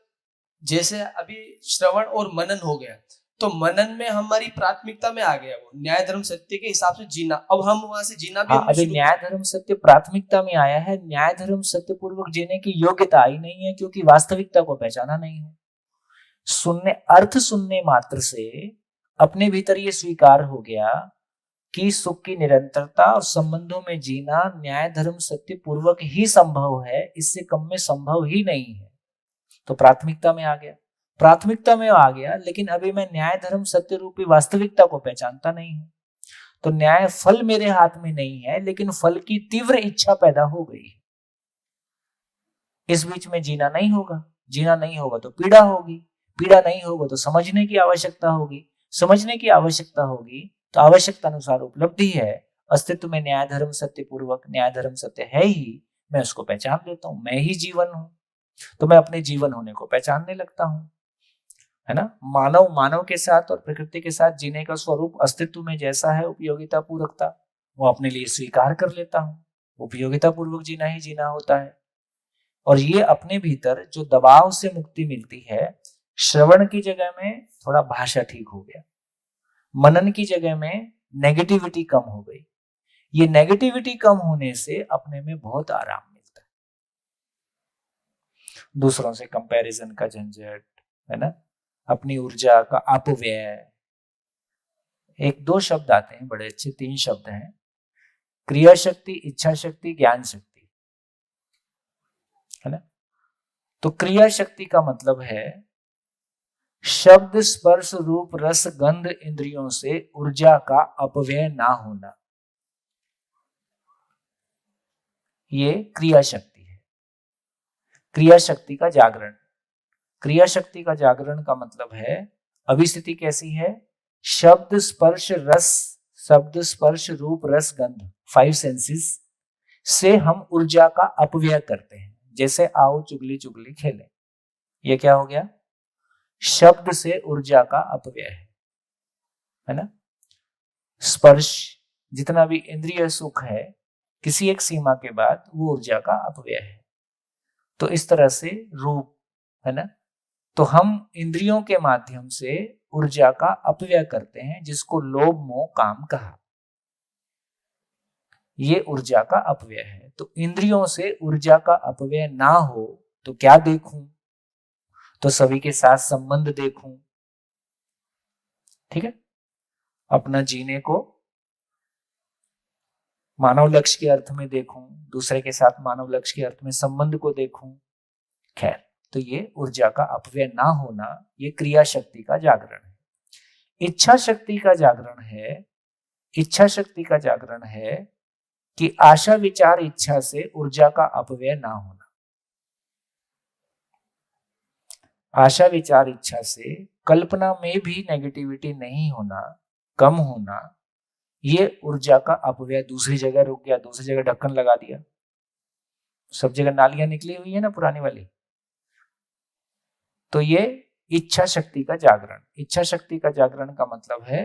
जैसे अभी श्रवण और मनन हो गया, तो मनन में हमारी प्राथमिकता में आ गया वो न्याय धर्म सत्य के हिसाब से जीना। अब हम वहां से जीना भी अभी न्याय धर्म सत्य प्राथमिकता में आया है, न्याय धर्म सत्य पूर्वक जीने की योग्यता आई नहीं है, क्योंकि वास्तविकता को पहचाना नहीं है। अर्थ सुनने मात्र से अपने भीतर ये स्वीकार हो गया कि सुख की निरंतरता और संबंधों में जीना न्याय धर्म सत्य पूर्वक ही संभव है, इससे कम में संभव ही नहीं है। तो प्राथमिकता में आ गया, प्राथमिकता में आ गया, लेकिन अभी मैं न्याय धर्म सत्य रूपी वास्तविकता को पहचानता नहीं हूं। तो न्याय फल मेरे हाथ में नहीं है, लेकिन फल की तीव्र इच्छा पैदा हो गई है। इस बीच में जीना नहीं होगा, जीना नहीं होगा तो पीड़ा होगी, पीड़ा नहीं होगा तो समझने की आवश्यकता होगी, समझने की आवश्यकता होगी तो आवश्यकता अनुसार उपलब्धि है। अस्तित्व में न्याय धर्म सत्य पूर्वक न्याय धर्म सत्य है ही, मैं उसको पहचान लेता हूं, मैं ही जीवन हूं, तो मैं अपने जीवन होने को पहचानने लगता हूं, है ना। मानव के साथ और प्रकृति के साथ जीने का स्वरूप अस्तित्व में जैसा है, उपयोगिता पूरकता, वो अपने लिए स्वीकार कर लेता हूं। उपयोगिता पूर्वक जीना ही जीना होता है। और ये अपने भीतर जो दबाव से मुक्ति मिलती है, श्रवण की जगह में थोड़ा भाषा ठीक हो गया, मनन की जगह में नेगेटिविटी कम हो गई। ये नेगेटिविटी कम होने से अपने में बहुत आराम मिलता है। दूसरों से कंपैरिजन का झंझट, है ना, अपनी ऊर्जा का अपव्यय। एक दो शब्द आते हैं बड़े अच्छे, 3 शब्द हैं, क्रिया शक्ति, इच्छा शक्ति, ज्ञान शक्ति, है ना। तो क्रिया शक्ति का मतलब है शब्द, स्पर्श, रूप, रस, गंध इंद्रियों से ऊर्जा का अपव्यय ना होना, ये क्रिया शक्ति है। क्रिया शक्ति का जागरण, क्रिया शक्ति का जागरण का मतलब है अभी स्थिति कैसी है, शब्द स्पर्श रस, शब्द स्पर्श रूप रस गंध, 5 सेंसेस से हम ऊर्जा का अपव्यय करते हैं। जैसे आओ चुगली चुगली खेलें, ये क्या हो गया, शब्द से ऊर्जा का अपव्यय है ना। स्पर्श, जितना भी इंद्रिय सुख है, किसी एक सीमा के बाद वो ऊर्जा का अपव्यय है। तो इस तरह से रूप, है ना, तो हम इंद्रियों के माध्यम से ऊर्जा का अपव्यय करते हैं, जिसको लोभ मोह काम कहा, ये ऊर्जा का अपव्यय है। तो इंद्रियों से ऊर्जा का अपव्यय ना हो तो क्या देखूं, तो सभी के साथ संबंध देखूं, ठीक है, अपना जीने को मानव लक्ष्य के अर्थ में देखूं, दूसरे के साथ मानव लक्ष्य के अर्थ में संबंध को देखूं। खैर, तो ये ऊर्जा का अपव्यय ना होना, ये क्रिया शक्ति का जागरण है। इच्छा शक्ति का जागरण है, इच्छा शक्ति का जागरण है कि आशा विचार इच्छा से ऊर्जा का अपव्यय ना होना। आशा विचार इच्छा से कल्पना में भी नेगेटिविटी नहीं होना, कम होना, ये ऊर्जा का अपव्यय। दूसरी जगह रुक गया, दूसरी जगह ढक्कन लगा दिया, सब जगह नालियां निकली हुई है ना पुरानी वाली। तो ये इच्छा शक्ति का जागरण। इच्छा शक्ति का जागरण का मतलब है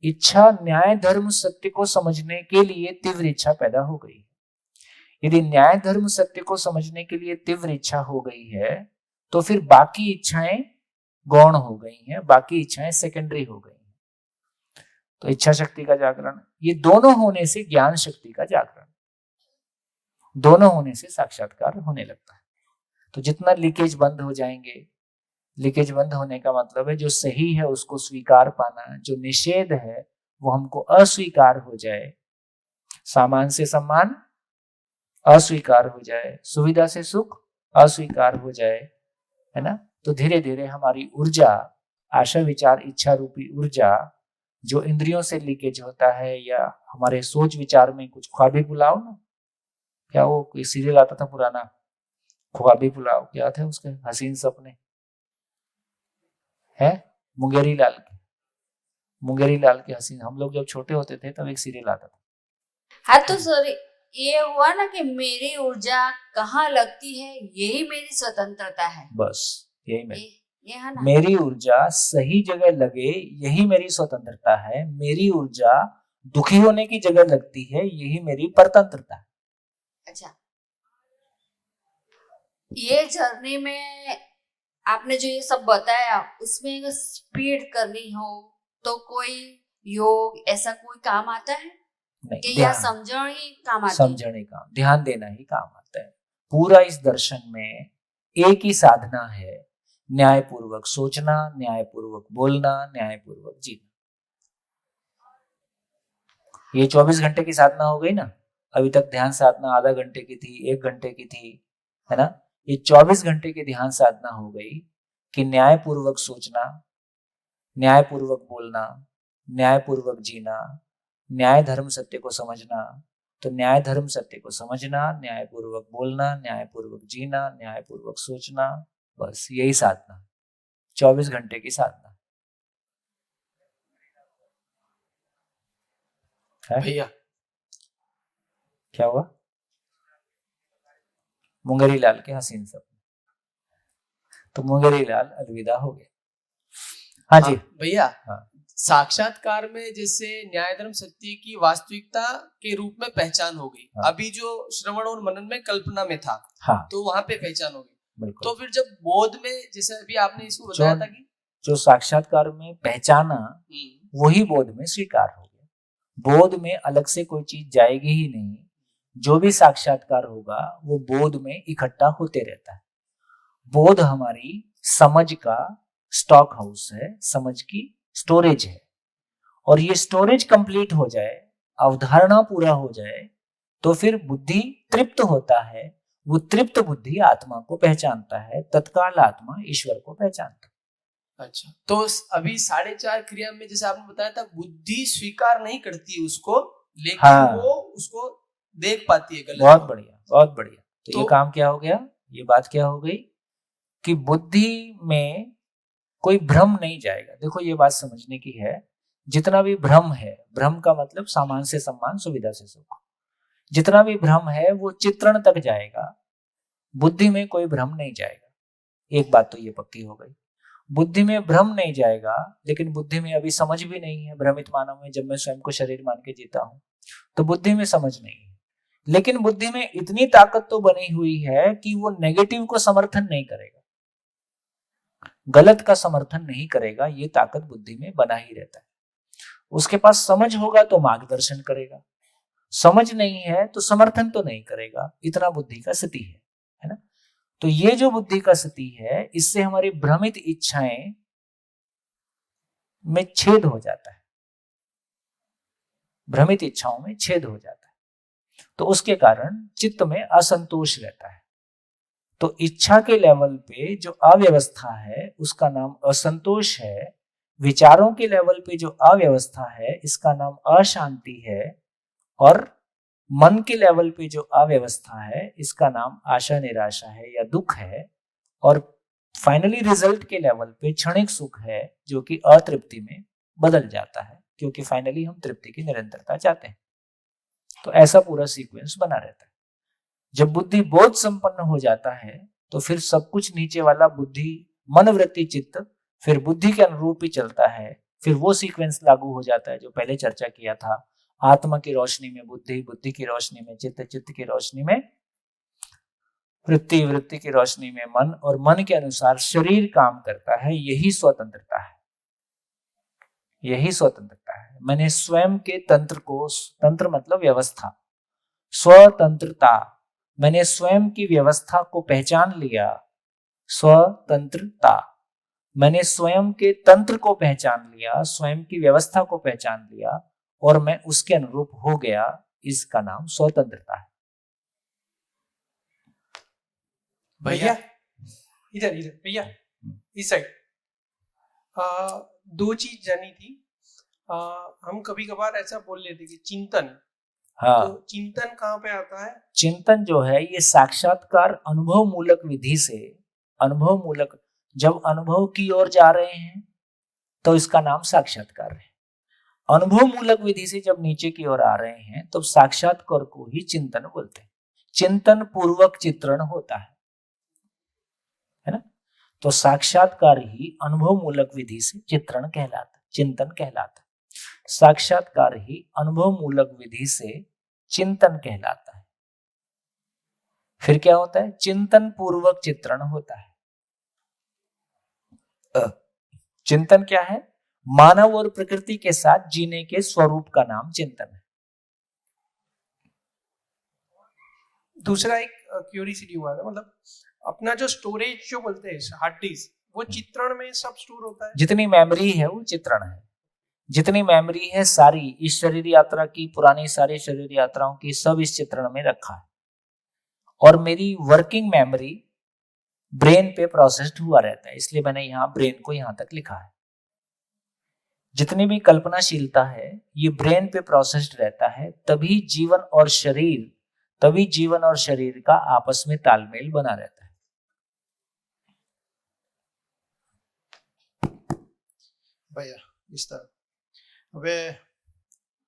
इच्छा न्याय धर्म सत्य को समझने के लिए तीव्र इच्छा पैदा हो गई। यदि न्याय धर्म सत्य को समझने के लिए तीव्र इच्छा हो गई है, तो फिर बाकी इच्छाएं गौण हो गई हैं, बाकी इच्छाएं सेकेंडरी हो गई हैं। तो इच्छा शक्ति का जागरण, ये दोनों होने से ज्ञान शक्ति का जागरण, दोनों होने से साक्षात्कार होने लगता है। तो जितना लीकेज बंद हो जाएंगे, लीकेज बंद होने का मतलब है जो सही है उसको स्वीकार पाना, जो निषेध है वो हमको अस्वीकार हो जाए, सामान से सम्मान अस्वीकार हो जाए, सुविधा से सुख अस्वीकार हो जाए, है ना। तो धीरे धीरे हमारी ऊर्जा, आशा विचार इच्छा रूपी ऊर्जा, जो इंद्रियों से लीकेज होता है, या हमारे सोच विचार में कुछ ख्वाबी पुलाव ना, क्या वो कोई सीरियल आता था पुराना, ख्वाबी पुलाव, क्या थे उसके, हसीन सपने, है मुंगेरी लाल के, मुंगेरी लाल के हसीन। हम लोग जब छोटे होते थे तब एक सीरियल आता था। हाँ, तो सर ये हुआ ना कि मेरी ऊर्जा कहाँ लगती है, यही मेरी स्वतंत्रता है। बस यही मेरी, ये है ना, मेरी ऊर्जा सही जगह लगे, यही मेरी स्वतंत्रता है। मेरी ऊर्जा दुखी होने की जगह लगती है, यही मेरी परतंत्रता है। अच्छा, ये जर्नी में आपने जो ये सब बताया, उसमें अगर स्पीड करनी हो तो कोई योग ऐसा कोई काम आता है नहीं, कि या समझण ही काम आता है? समझने का, ध्यान देना ही काम आता है। पूरा इस दर्शन में एक ही साधना है, न्यायपूर्वक सोचना, न्यायपूर्वक बोलना, न्यायपूर्वक जीना। ये 24 घंटे की साधना हो गई ना। अभी तक ध्यान साधना आधा घंटे की थी, 1 घंटे की थी, है ना। ये 24 घंटे की ध्यान साधना हो गई कि न्यायपूर्वक सोचना, न्यायपूर्वक बोलना, न्यायपूर्वक जीना, न्याय धर्म सत्य को समझना। तो न्याय धर्म सत्य को समझना, न्यायपूर्वक बोलना, न्यायपूर्वक जीना, न्यायपूर्वक सोचना, बस यही साधना, 24 घंटे की साधना है। भैया क्या हुआ? मुंगेरी लाल के हसीन सपने। तो मुंगेरी लाल अलविदा हो गए। हाँ जी भैया, हाँ। साक्षात्कार में जैसे न्याय धर्म सत्य की वास्तविकता के रूप में पहचान हो गई। हाँ। अभी जो श्रवण और मनन में कल्पना में था, हाँ तो वहां पे पहचान हो गई। बिल्कुल। तो फिर जब बोध में, जैसे अभी आपने इसको बताया था कि जो साक्षात्कार में पहचाना वही बोध में स्वीकार हो गया। बोध में अलग से कोई चीज जाएगी ही नहीं। जो भी साक्षात्कार होगा वो बोध में इकट्ठा होते रहता है। बोध हमारी समझ का स्टॉक हाउस है, समझ की स्टोरेज है। और ये स्टोरेज कंप्लीट हो जाए, अवधारणा पूरा हो जाए, तो फिर बुद्धि तृप्त होता है। वो तृप्त बुद्धि आत्मा को पहचानता है, तत्काल आत्मा ईश्वर को पहचानता है। अच्छा, तो अभी 4.5 क्रिया में जैसे आपने बताया था, बुद्धि स्वीकार नहीं करती उसको, लेकिन हाँ। वो उसको देख पाती है गलत। बहुत बढ़िया, बहुत बढ़िया। तो ये तो- काम क्या हो गया, ये बात क्या हो गई कि बुद्धि में कोई भ्रम नहीं जाएगा। देखो ये बात समझने की है, जितना भी भ्रम है, भ्रम का मतलब सामान से सम्मान, सुविधा से सुख, जितना भी भ्रम है वो चित्रण तक जाएगा, बुद्धि में कोई भ्रम नहीं जाएगा। एक बात तो ये पक्की हो गई, बुद्धि में भ्रम नहीं जाएगा। लेकिन बुद्धि में अभी समझ भी नहीं है। भ्रमित मानव में जब मैं स्वयं को शरीर मान के जीता हूं तो बुद्धि में समझ नहीं है। लेकिन बुद्धि में इतनी ताकत तो बनी हुई है कि वो नेगेटिव को समर्थन नहीं करेगा, गलत का समर्थन नहीं करेगा। ये ताकत बुद्धि में बना ही रहता है। उसके पास समझ होगा तो मार्गदर्शन करेगा, समझ नहीं है तो समर्थन तो नहीं करेगा। इतना बुद्धि का स्थिति है ना। तो ये जो बुद्धि का स्थिति है, इससे हमारी भ्रमित इच्छाएं में छेद हो जाता है, भ्रमित इच्छाओं में छेद हो जाता है। तो उसके कारण चित्त में असंतोष रहता है। तो इच्छा के लेवल पे जो अव्यवस्था है उसका नाम असंतोष है। विचारों के लेवल पे जो अव्यवस्था है इसका नाम अशांति है। और मन के लेवल पे जो अव्यवस्था है इसका नाम आशा निराशा है या दुख है। और फाइनली रिजल्ट के लेवल पे क्षणिक सुख है जो कि अतृप्ति में बदल जाता है, क्योंकि फाइनली हम तृप्ति की निरंतरता चाहते हैं। तो ऐसा पूरा सीक्वेंस बना रहता है। जब बुद्धि बोध संपन्न हो जाता है तो फिर सब कुछ नीचे वाला बुद्धि, मन, वृत्ति, चित्त फिर बुद्धि के अनुरूप ही चलता है। फिर वो सीक्वेंस लागू हो जाता है जो पहले चर्चा किया था। आत्मा की रोशनी में बुद्धि, बुद्धि की रोशनी में चित्त, चित्त की रोशनी में वृत्ति, वृत्ति की रोशनी में मन, और मन के अनुसार शरीर काम करता है। यही स्वतंत्रता है, यही स्वतंत्रता है। मैंने स्वयं के तंत्र को, तंत्र मतलब व्यवस्था, स्वतंत्रता, मैंने स्वयं की व्यवस्था को पहचान लिया। स्वतंत्रता, मैंने स्वयं के तंत्र को पहचान लिया, स्वयं की व्यवस्था को पहचान लिया और मैं उसके अनुरूप हो गया। इसका नाम स्वतंत्रता है। भैया इधर इधर भैया इस साइड दो चीज जानी थी। हम कभी कभार ऐसा बोल लेते कि चिंतन, हाँ, तो चिंतन कहाँ पे आता है? चिंतन जो है ये साक्षात्कार अनुभव मूलक विधि से, अनुभव मूलक, जब अनुभव की ओर जा रहे हैं तो इसका नाम साक्षात्कार है। अनुभव मूलक विधि से जब नीचे की ओर आ रहे हैं तो साक्षात्कार को ही चिंतन बोलते हैं। चिंतन पूर्वक चित्रण होता है ना। तो साक्षात्कार ही अनुभव मूलक विधि से चित्रण कहलाता है, चिंतन कहलाता है। साक्षात्कार ही अनुभव मूलक विधि से चिंतन कहलाता है। फिर क्या होता है? चिंतन पूर्वक चित्रण होता है। चिंतन क्या है? मानव और प्रकृति के साथ जीने के स्वरूप का नाम चिंतन है। दूसरा एक क्यूरियोसिटी हुआ था, मतलब अपना जो स्टोरेज जो बोलते हैं हार्ड डिस्क, वो चित्रण में सब स्टोर होता है। जितनी मेमोरी है वो चित्रण है। जितनी मेमोरी है सारी इस शरीर यात्रा की, पुरानी सारी शरीर यात्राओं की, सब इस चित्रण में रखा है। और मेरी वर्किंग मेमोरी ब्रेन पे प्रोसेस्ड हुआ रहता है, इसलिए मैंने यहाँ ब्रेन को यहाँ तक लिखा है। जितनी भी कल्पनाशीलता है ये ब्रेन पे प्रोसेस्ड रहता है, तभी जीवन और शरीर का आपस में तालमेल बना रहता है। भैया इस तरह હવે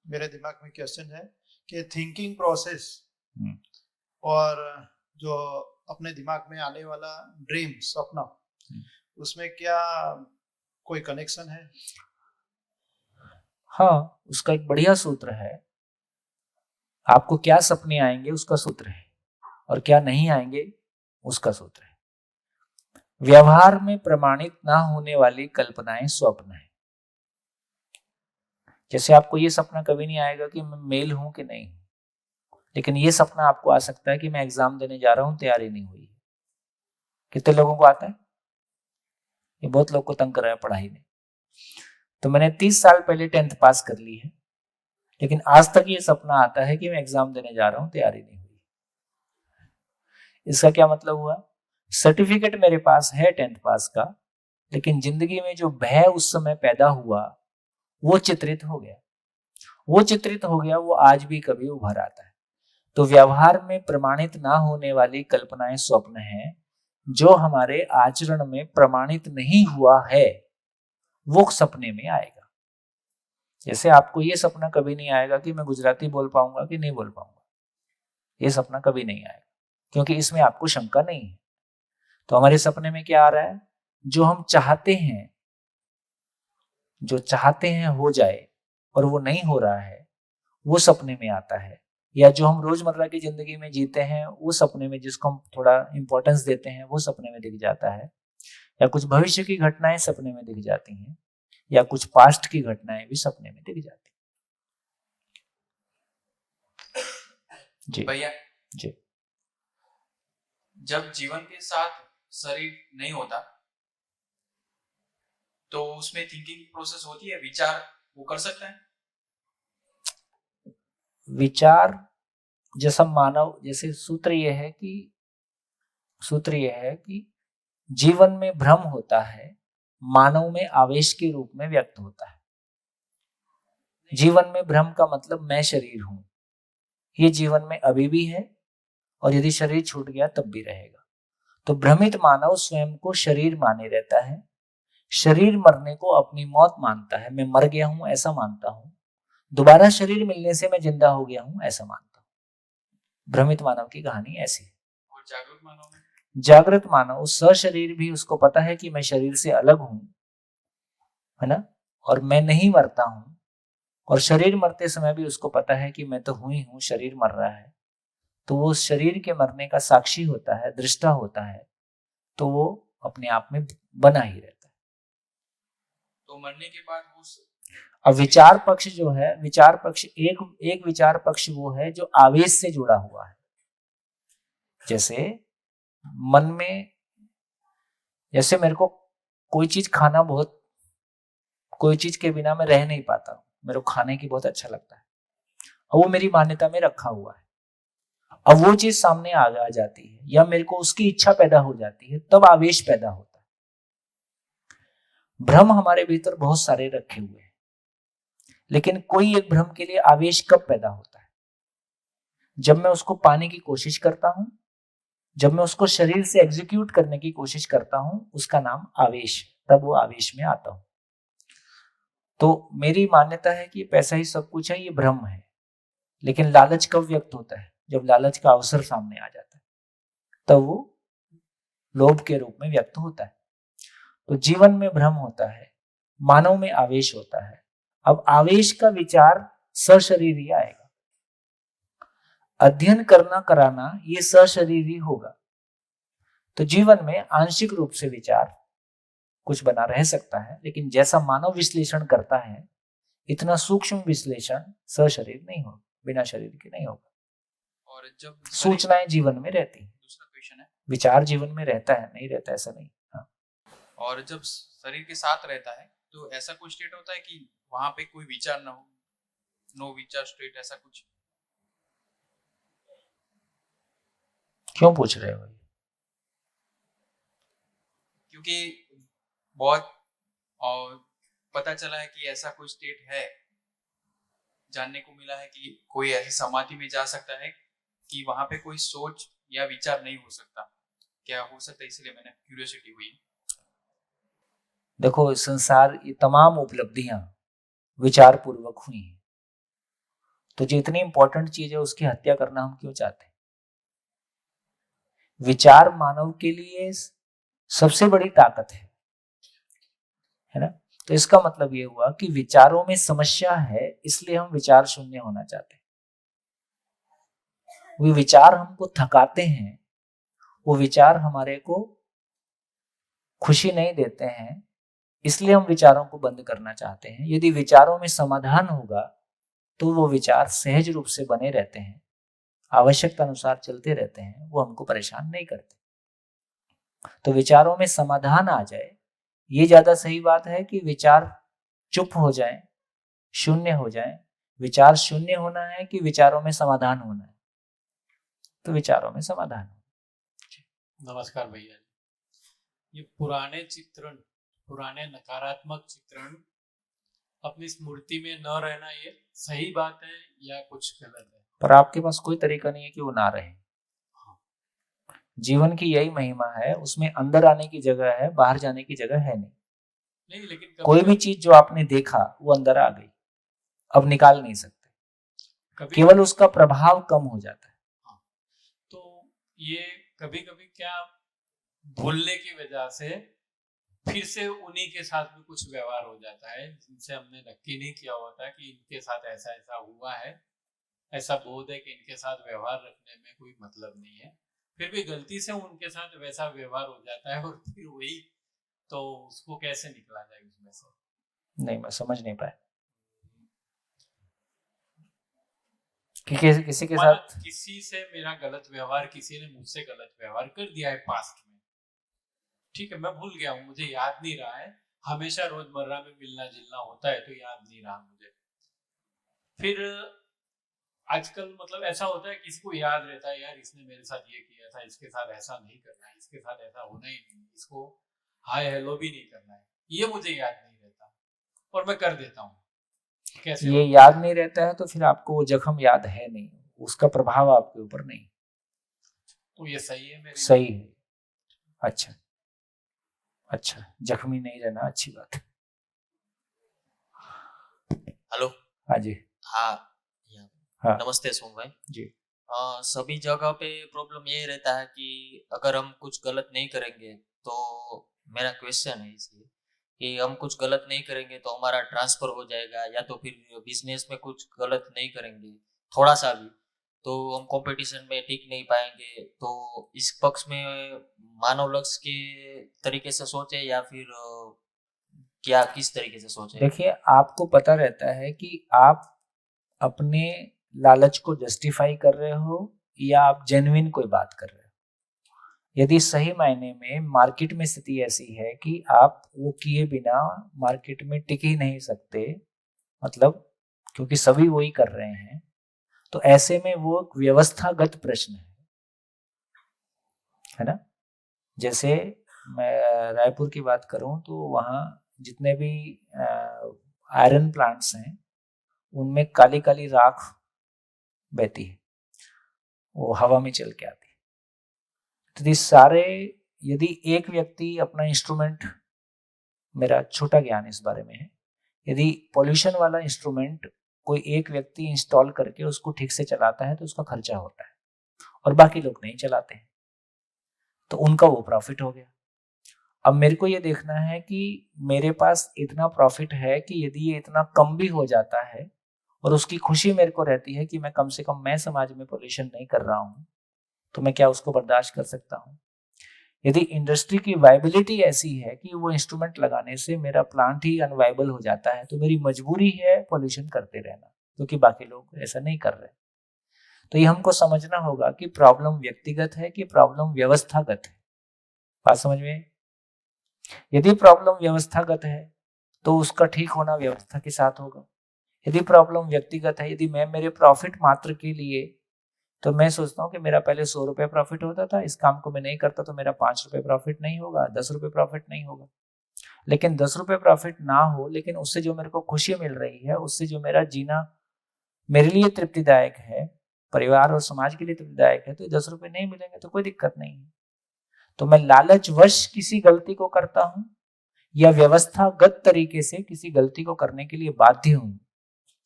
मेरे दिमाग में क्वेश्चन है कि थिंकिंग प्रोसेस और जो अपने दिमाग में आने वाला ड्रीम, सपना, उसमें क्या कोई कनेक्शन है? हाँ, उसका एक बढ़िया सूत्र है। आपको क्या सपने आएंगे उसका सूत्र है, और क्या नहीं आएंगे उसका सूत्र है। व्यवहार में प्रमाणित ना होने वाली कल्पनाएं स्वप्न है। जैसे आपको ये सपना कभी नहीं आएगा कि मैं मेल हूं कि नहीं हूं, लेकिन ये सपना आपको आ सकता है कि मैं एग्जाम देने जा रहा हूं, तैयारी नहीं हुई। कितने लोगों को आता है? ये बहुत लोग को तंग कर रहा है पढ़ाई में। तो मैंने 30 साल पहले 10th पास कर ली है, लेकिन आज तक ये सपना आता है कि मैं एग्जाम देने जा रहा हूं, तैयारी नहीं हुई। इसका क्या मतलब हुआ? सर्टिफिकेट मेरे पास है 10th पास का, लेकिन जिंदगी में जो भय उस समय पैदा हुआ वो चित्रित हो गया। वो चित्रित हो गया, वो आज भी कभी उभर आता है। तो व्यवहार में प्रमाणित ना होने वाली कल्पनाएं स्वप्न हैं। जो हमारे आचरण में प्रमाणित नहीं हुआ है वो सपने में आएगा। जैसे आपको ये सपना कभी नहीं आएगा कि मैं गुजराती बोल पाऊंगा कि नहीं बोल पाऊंगा, ये सपना कभी नहीं आएगा, क्योंकि इसमें आपको शंका नहीं है। तो हमारे सपने में क्या आ रहा है? जो हम चाहते हैं, जो चाहते हैं हो जाए और वो नहीं हो रहा है, वो सपने में आता है। या जो हम रोजमर्रा की जिंदगी में जीते हैं वो सपने में, जिसको हम थोड़ा इंपॉर्टेंस देते हैं, वो सपने में दिख जाता है। या कुछ भविष्य की घटनाएं सपने में दिख जाती हैं, या कुछ पास्ट की घटनाएं भी सपने में दिख जाती हैं। जी भैया जी। जब जीवन के साथ शरीर नहीं होता तो उसमें थिंकिंग प्रोसेस होती है, विचार वो कर सकता है। विचार जैसा मानव, जैसे सूत्र यह है कि जीवन में भ्रम होता है, मानव में आवेश के रूप में व्यक्त होता है। जीवन में भ्रम का मतलब मैं शरीर हूं, ये जीवन में अभी भी है, और यदि शरीर छूट गया तब भी रहेगा। तो भ्रमित मानव स्वयं को शरीर माने रहता है, शरीर मरने को अपनी मौत मानता है। मैं मर गया हूं ऐसा मानता हूं, दोबारा शरीर मिलने से मैं जिंदा हो गया हूं ऐसा मानता हूं। भ्रमित मानव की कहानी ऐसी है। और जागरूक मानव में, जागृत मानव सशरीर भी उसको पता है कि मैं शरीर से अलग हूं, है ना, और मैं नहीं मरता हूं, और शरीर मरते समय भी उसको पता है कि मैं तो हूं ही हूं, शरीर मर रहा है। तो वो शरीर के मरने का साक्षी होता है, दृष्टा होता है, तो वो अपने आप में बना ही रहता है। तो मरने के बाद वो अब विचार पक्ष जो है, विचार पक्ष एक विचार पक्ष वो है जो आवेश से जुड़ा हुआ है। जैसे मन में, जैसे मेरे को कोई चीज खाना बहुत, कोई चीज के बिना मैं रह नहीं पाता हूं, मेरे को खाने की बहुत अच्छा लगता है, और वो मेरी मान्यता में रखा हुआ है। अब वो चीज सामने आ जाती है, या मेरे को उसकी इच्छा पैदा हो जाती है, तब आवेश पैदा होता है। भ्रम हमारे भीतर बहुत सारे रखे हुए हैं, लेकिन कोई एक भ्रम के लिए आवेश कब पैदा होता है? जब मैं उसको पाने की कोशिश करता हूं, जब मैं उसको शरीर से एग्जीक्यूट करने की कोशिश करता हूं, उसका नाम आवेश, तब वो आवेश में आता हूं। तो मेरी मान्यता है कि पैसा ही सब कुछ है, ये भ्रम है। लेकिन लालच कब व्यक्त होता है? जब लालच का अवसर सामने आ जाता है, तब वो लोभ के रूप में व्यक्त होता है। तो जीवन में भ्रम होता है, मानव में आवेश होता है। अब आवेश का विचार सशरीरी आएगा। अध्ययन करना कराना ये सशरीरी होगा। तो जीवन में आंशिक रूप से विचार कुछ बना रह सकता है, लेकिन जैसा मानव विश्लेषण करता है, इतना सूक्ष्म विश्लेषण सशरीर नहीं होगा, बिना शरीर के नहीं होगा। और जब सूचनाएं जीवन में रहती हैं, दूसरा क्वेश्चन है, विचार जीवन में रहता है, नहीं रहता ऐसा नहीं। हाँ। और जब शरीर के साथ रहता है तो ऐसा कोई स्टेट होता है कि वहां पे कोई विचार ना हो, नो विचार स्टेट, ऐसा कुछ? क्यों पूछ रहे हो? क्योंकि बहुत और पता चला है कि ऐसा कोई स्टेट है, जानने को मिला है कि कोई ऐसी समाधि में जा सकता है कि वहां पे कोई सोच या विचार नहीं हो सकता। क्या हो सकता है? इसलिए मैंने क्यूरियोसिटी हुई। देखो, संसार ये तमाम उपलब्धियां विचार पूर्वक हुई हैं, तो जो इतनी इंपॉर्टेंट चीज है उसकी हत्या करना हम क्यों चाहते हैं? विचार मानव के लिए सबसे बड़ी ताकत है ना। तो इसका मतलब ये हुआ कि विचारों में समस्या है, इसलिए हम विचार शून्य होना चाहते हैं। वो विचार हमको थकाते हैं, वो विचार हमारे को खुशी नहीं देते हैं, इसलिए हम विचारों को बंद करना चाहते हैं। यदि विचारों में समाधान होगा तो वो विचार सहज रूप से बने रहते हैं, आवश्यकता अनुसार चलते रहते हैं, वो हमको परेशान नहीं करते। तो विचारों में समाधान आ जाए, ये ज्यादा सही बात है कि विचार चुप हो जाए, शून्य हो जाए। विचार शून्य होना है कि विचारों में समाधान होना है? तो विचारों में समाधान। नमस्कार भैया जी, ये पुराने चित्रण, पुराने नकारात्मक चित्रण अपनी स्मृति में न रहना, ये सही बात है या कुछ गलत है? पर आपके पास कोई तरीका नहीं है कि वो ना रहे। जीवन की यही महिमा है, उसमें अंदर आने की जगह है, बाहर जाने की जगह है नहीं। लेकिन कोई भी चीज जो आपने देखा वो अंदर आ गई, अब निकाल नहीं सकते, केवल उसका प्रभाव कम हो जाता है। तो ये कभी कभी क्या भूलने की वजह से फिर से उन्हीं के साथ भी कुछ व्यवहार हो जाता है जिनसे हमने नक्की नहीं किया होता कि इनके साथ ऐसा ऐसा हुआ है, ऐसा बोध है कि इनके साथ व्यवहार रखने में कोई मतलब नहीं है, फिर भी गलती से उनके साथ वैसा व्यवहार हो जाता है, और फिर वही, तो उसको कैसे निकला जाए उसमें से? नहीं, मैं समझ नहीं पाया कि किसी के साथ किसी से मेरा गलत व्यवहार, किसी ने मुझसे गलत व्यवहार कर दिया है पास्ट में, ठीक है, मैं भूल गया हूँ, मुझे याद नहीं रहा है, हमेशा रोजमर्रा में मिलना जुलना होता है तो याद नहीं रहा मुझे। फिर आजकल मतलब ऐसा होता है किसी को याद रहता है, यार इसने मेरे साथ ये किया था, इसके साथ ऐसा नहीं करना है, इसके साथ ऐसा होना ही नहीं, इसको हाय हेलो भी नहीं करना है, ये मुझे याद नहीं रहता और मैं कर देता हूँ। कैसे ये याद नहीं रहता है तो फिर आपको वो जख्म याद है नहीं, उसका प्रभाव आपके ऊपर नहीं। तो ये सही है मेरी? सही है। अच्छा अच्छा, जख्मी नहीं रहना अच्छी बात है। हेलो। हाँ जी। हाँ, हाँ। नमस्ते सोम भाई जी। सभी जगह पे प्रॉब्लम ये रहता है कि अगर हम कुछ गलत नहीं करेंगे, तो मेरा क्वेश्चन है इसलिए कि हम कुछ गलत नहीं करेंगे तो हमारा ट्रांसफर हो जाएगा, या तो फिर बिजनेस में कुछ गलत नहीं करेंगे थोड़ा सा भी तो हम कंपटीशन में टिक नहीं पाएंगे। तो इस पक्ष में मानव लक्ष्य के तरीके से सोचे या फिर क्या किस तरीके से सोचे? देखिए, आपको पता रहता है कि आप अपने लालच को जस्टिफाई कर रहे हो या आप जेन्युइन कोई बात कर रहे हो। यदि सही मायने में मार्केट में स्थिति ऐसी है कि आप वो किए बिना मार्केट में टिक ही नहीं सकते, मतलब क्योंकि सभी वही कर रहे हैं, तो ऐसे में वो एक व्यवस्थागत प्रश्न है ना। जैसे मैं रायपुर की बात करूं तो वहाँ जितने भी आयरन प्लांट्स हैं उनमें काली काली राख बहती है, वो हवा में चल के आती है। तो ये सारे, यदि एक व्यक्ति अपना इंस्ट्रूमेंट, मेरा छोटा ज्ञान इस बारे में है, यदि पॉल्यूशन वाला इंस्ट्रूमेंट कोई एक व्यक्ति इंस्टॉल करके उसको ठीक से चलाता है तो उसका खर्चा होता है और बाकी लोग नहीं चलाते हैं, तो उनका वो प्रॉफिट हो गया। अब मेरे को ये देखना है कि मेरे पास इतना प्रॉफिट है कि यदि ये इतना कम भी हो जाता है और उसकी खुशी मेरे को रहती है कि मैं कम से कम मैं समाज में पॉल्यूशन नहीं कर रहा हूँ, तो मैं क्या उसको बर्दाश्त कर सकता हूँ? यदि इंडस्ट्री की वायबिलिटी ऐसी है कि वो इंस्ट्रूमेंट लगाने से मेरा प्लांट ही अनवायबल हो जाता है, तो मेरी मजबूरी है पॉल्यूशन करते रहना, क्योंकि बाकी लोग ऐसा नहीं कर रहे। तो ये हमको समझना होगा कि प्रॉब्लम व्यक्तिगत है कि प्रॉब्लम व्यवस्थागत है। बात समझ में? यदि प्रॉब्लम व्यवस्थागत है तो उसका ठीक होना व्यवस्था के साथ होगा। यदि प्रॉब्लम व्यक्तिगत है, यदि मैं मेरे प्रॉफिट मात्र के लिए, तो मैं सोचता हूँ कि मेरा पहले 100 रुपये प्रॉफिट होता था, इस काम को मैं नहीं करता तो मेरा 5 रुपये प्रॉफिट नहीं होगा, 10 रुपये प्रॉफिट नहीं होगा। लेकिन 10 रुपये प्रॉफिट ना हो, लेकिन उससे जो मेरे को खुशी मिल रही है, उससे जो मेरा जीना मेरे लिए तृप्तिदायक है, परिवार और समाज के लिए तृप्तिदायक है, तो 10 रुपये नहीं मिलेंगे तो कोई दिक्कत नहीं है। तो मैं लालचवश किसी गलती को करता हूं या व्यवस्थागत तरीके से किसी गलती को करने के लिए बाध्य हूं,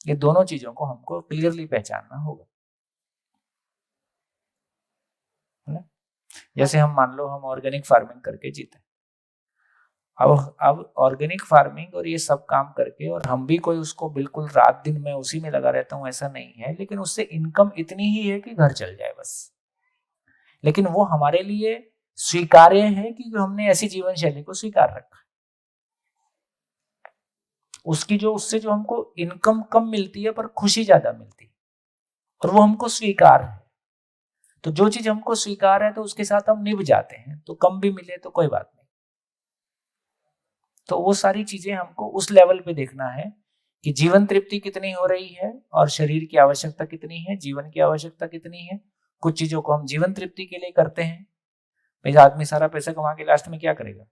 ये दोनों चीजों को हमको क्लियरली पहचानना होगा, है ना। जैसे हम मान लो हम ऑर्गेनिक फार्मिंग करके जीते, अब ऑर्गेनिक फार्मिंग और ये सब काम करके, और हम भी कोई उसको बिल्कुल रात दिन मैं उसी में लगा रहता हूँ ऐसा नहीं है, लेकिन उससे इनकम इतनी ही है कि घर चल जाए बस। लेकिन वो हमारे लिए स्वीकार्य है क्योंकि हमने ऐसी जीवन शैली को स्वीकार रखा है। उससे जो हमको इनकम कम मिलती है पर खुशी ज्यादा मिलती है, और वो हमको स्वीकार है। तो जो चीज हमको स्वीकार है तो उसके साथ हम निभ जाते हैं, तो कम भी मिले तो कोई बात नहीं। तो वो सारी चीजें हमको उस लेवल पे देखना है कि जीवन तृप्ति कितनी हो रही है और शरीर की आवश्यकता कितनी है, जीवन की आवश्यकता कितनी है। कुछ चीजों को हम जीवन तृप्ति के लिए करते हैं। भाई आदमी सारा पैसा कमा के लास्ट में क्या करेगा?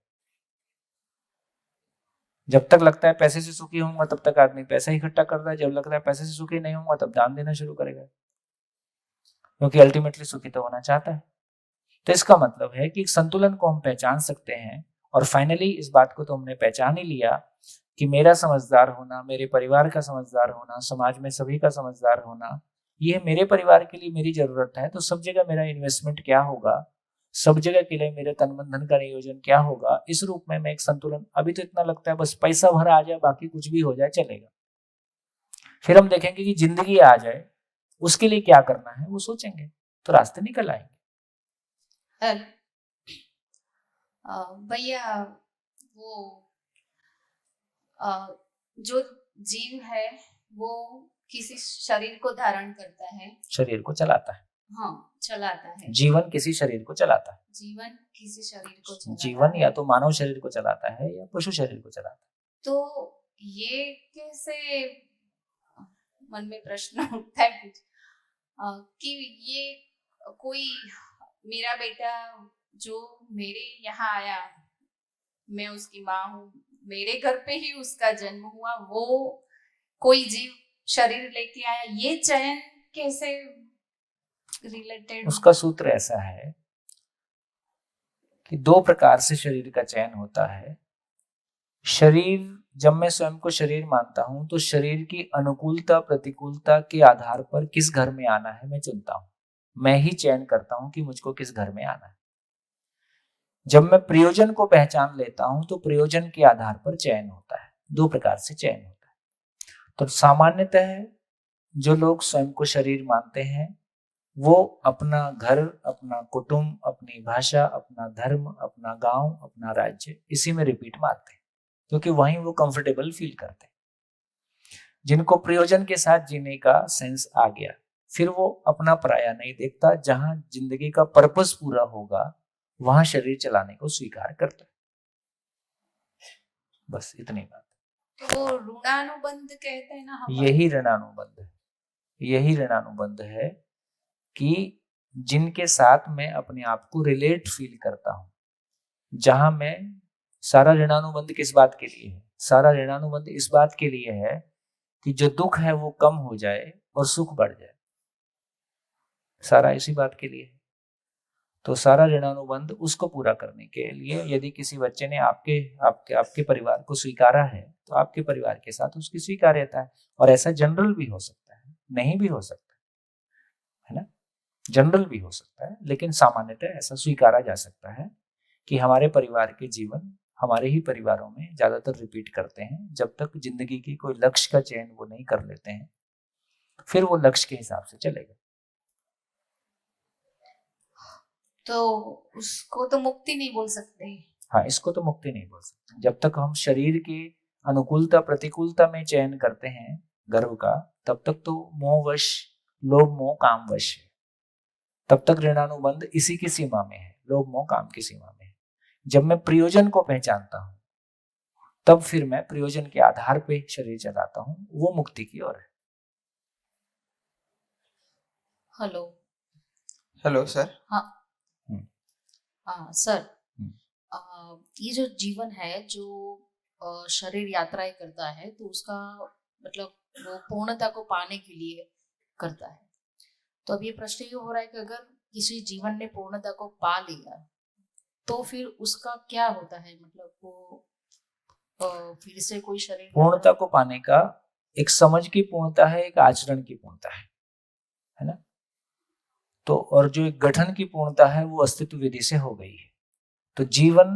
जब तक लगता है पैसे से सुखी होऊंगा तब तक आदमी पैसा इकट्ठा करता है, जब लगता है पैसे से सुखी नहीं होऊंगा तब दान देना शुरू करेगा, क्योंकि अल्टीमेटली सुखी तो होना चाहता है। तो इसका मतलब है कि संतुलन को हम पहचान सकते हैं, और फाइनली इस बात को तो हमने पहचान ही लिया कि मेरा समझदार होना, मेरे परिवार का समझदार होना, समाज में सभी का समझदार होना, ये मेरे परिवार के लिए मेरी जरूरत है। तो सब जगह मेरा इन्वेस्टमेंट क्या होगा, सब जगह के लिए मेरे तन मन धन का नियोजन क्या होगा, इस रूप में मैं एक संतुलन। अभी तो इतना लगता है बस पैसा भर आ जाए, बाकी कुछ भी हो जाए चलेगा। फिर हम देखेंगे कि जिंदगी आ जाए, उसके लिए क्या करना है वो सोचेंगे, तो रास्ते निकल आएंगे। हेलो भैया, वो जो जीव है वो किसी शरीर को धारण करता है, शरीर को चलाता है। हाँ, चलाता है। जीवन किसी शरीर को चलाता है। जीवन किसी शरीर को चलाता जीवन है। या तो मानव शरीर को चलाता है या पशु शरीर को चलाता है। तो ये कैसे, मन में प्रश्न उठता है कुछ कि ये कोई मेरा बेटा जो मेरे यहाँ आया, मैं उसकी माँ हूँ, मेरे घर पे ही उसका जन्म हुआ, वो कोई जीव शरीर लेके आया, ये चयन कैसे रिलेटेड? उसका सूत्र ऐसा है कि 2 प्रकार से शरीर का चयन होता है। शरीर, जब मैं स्वयं को शरीर मानता हूं तो शरीर की अनुकूलता प्रतिकूलता के आधार पर किस घर में आना है मैं चुनता हूं। मैं ही चयन करता हूं कि मुझको किस घर में आना है। जब मैं प्रयोजन को पहचान लेता हूं तो प्रयोजन के आधार पर चयन होता है। 2 प्रकार से चयन होता है। तो सामान्यतः जो लोग स्वयं को शरीर मानते हैं वो अपना घर, अपना कुटुंब, अपनी भाषा, अपना धर्म, अपना गांव, अपना राज्य, इसी में रिपीट मारते हैं क्योंकि वहीं वो कंफर्टेबल फील करते हैं। जिनको प्रयोजन के साथ जीने का सेंस आ गया, फिर वो अपना पराया नहीं देखता। जहां जिंदगी का पर्पस पूरा होगा वहां शरीर चलाने को स्वीकार करता है। बस इतनी बात। तो वो ऋणानुबंध कहते हैं ना हमारे। यही ऋणानुबंध है। यही ऋणानुबंध है कि जिनके साथ मैं अपने आप को रिलेट फील करता हूं। जहां मैं, सारा ऋणानुबंध किस बात के लिए है? सारा ऋणानुबंध इस बात के लिए है कि जो दुख है वो कम हो जाए और सुख बढ़ जाए। सारा इसी बात के लिए है। तो सारा ऋणानुबंध उसको पूरा करने के लिए, यदि किसी बच्चे ने आपके परिवार को स्वीकारा है तो आपके परिवार के साथ उसकी स्वीकार्यता है। और ऐसा जनरल भी हो सकता है, नहीं भी हो सकता है ना, जनरल भी हो सकता है, लेकिन सामान्यतः ऐसा स्वीकारा जा सकता है कि हमारे परिवार के जीवन हमारे ही परिवारों में ज्यादातर रिपीट करते हैं। जब तक जिंदगी की कोई लक्ष्य का चयन वो नहीं कर लेते हैं, फिर वो लक्ष्य के हिसाब से चलेगा। तो उसको तो मुक्ति नहीं बोल सकते। हाँ, इसको तो मुक्ति नहीं बोल सकते। जब तक हम शरीर की अनुकूलता प्रतिकूलता में चयन करते हैं गर्व का, तब तक तो मोहवश, लोभ मोह काम वश है। तब तक ऋणानुबंध इसी की सीमा में है, लोभ मोह काम की सीमा में है। जब मैं प्रयोजन को पहचानता हूं तब फिर मैं प्रयोजन के आधार पे शरीर चलाता हूं, वो मुक्ति की ओर है। हेलो। Hello sir. हाँ हाँ सर, ये जो जीवन है जो शरीर यात्राएं करता है तो उसका मतलब वो पूर्णता को पाने के लिए करता है। तो अब ये प्रश्न ये हो रहा है कि अगर किसी जीवन ने पूर्णता को पा लिया तो फिर उसका क्या होता है? मतलब वो फिर से कोई शरीर, पूर्णता को पाने का एक समझ की पूर्णता है, एक आचरण की पूर्णता है ना। तो और जो एक गठन की पूर्णता है वो अस्तित्व विधि से हो गई है। तो जीवन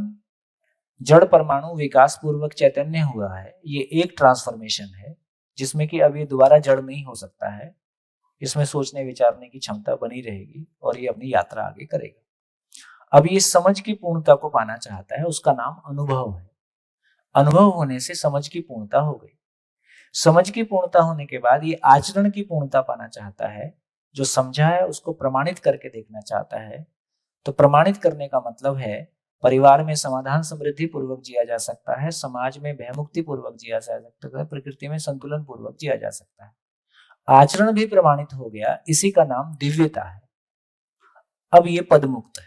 जड़ परमाणु विकास पूर्वक चैतन्य हुआ है, ये एक ट्रांसफॉर्मेशन है जिसमें कि अब ये दोबारा जड़ नहीं हो सकता है। इसमें सोचने विचारने की क्षमता बनी रहेगी और ये अपनी यात्रा आगे करेगा। अब ये समझ की पूर्णता को पाना चाहता है, उसका नाम अनुभव है। अनुभव होने से समझ की पूर्णता हो गई। समझ की पूर्णता होने के बाद ये आचरण की पूर्णता पाना चाहता है। जो समझा है उसको प्रमाणित करके देखना चाहता है। तो प्रमाणित करने का मतलब है परिवार में समाधान समृद्धि पूर्वक जिया जा सकता है, समाज में भयमुक्ति पूर्वक जिया जा सकता है, प्रकृति में संतुलन पूर्वक जिया जा सकता है। आचरण भी प्रमाणित हो गया, इसी का नाम दिव्यता है। अब ये पद मुक्त है,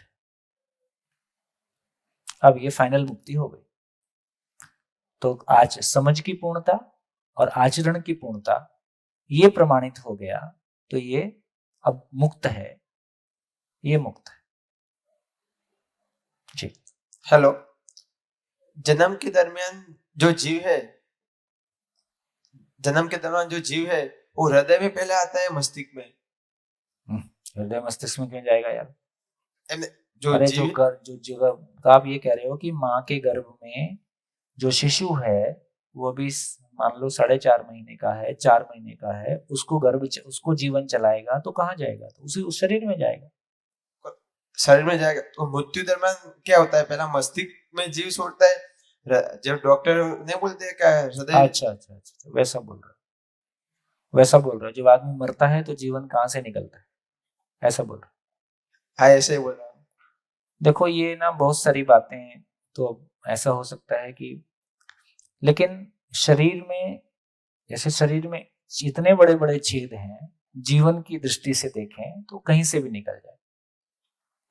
अब ये फाइनल मुक्ति हो गई। तो आज समझ की पूर्णता और आचरण की पूर्णता ये प्रमाणित हो गया, तो ये अब मुक्त है, ये मुक्त है जी। हेलो, जन्म के दरमियान जो जीव है वो हृदय में पहले आता है मस्तिष्क में? हृदय मस्तिष्क में क्यों जाएगा यार? जो अरे जीव जो जगह आप ये कह रहे हो कि माँ के गर्भ में जो शिशु है वो भी मान लो 4.5 महीने का है, 4 महीने का है, उसको जीवन चलाएगा तो कहाँ जाएगा? तो उस शरीर में जाएगा, शरीर में जाएगा। तो मृत्यु दरमियान क्या होता है? पहला मस्तिष्क में जीव छोड़ता है, जब डॉक्टर ने बोलते हैं क्या हृदय। अच्छा, वैसा बोल रहा है। जब आदमी मरता है तो जीवन कहाँ से निकलता है, ऐसा बोल रहा है? हाँ, ऐसे ही बोल रहा हूँ। देखो ये ना बहुत सारी बातें, तो ऐसा हो सकता है कि, लेकिन शरीर में इतने बड़े बड़े छेद हैं, जीवन की दृष्टि से देखें तो कहीं से भी निकल जाए,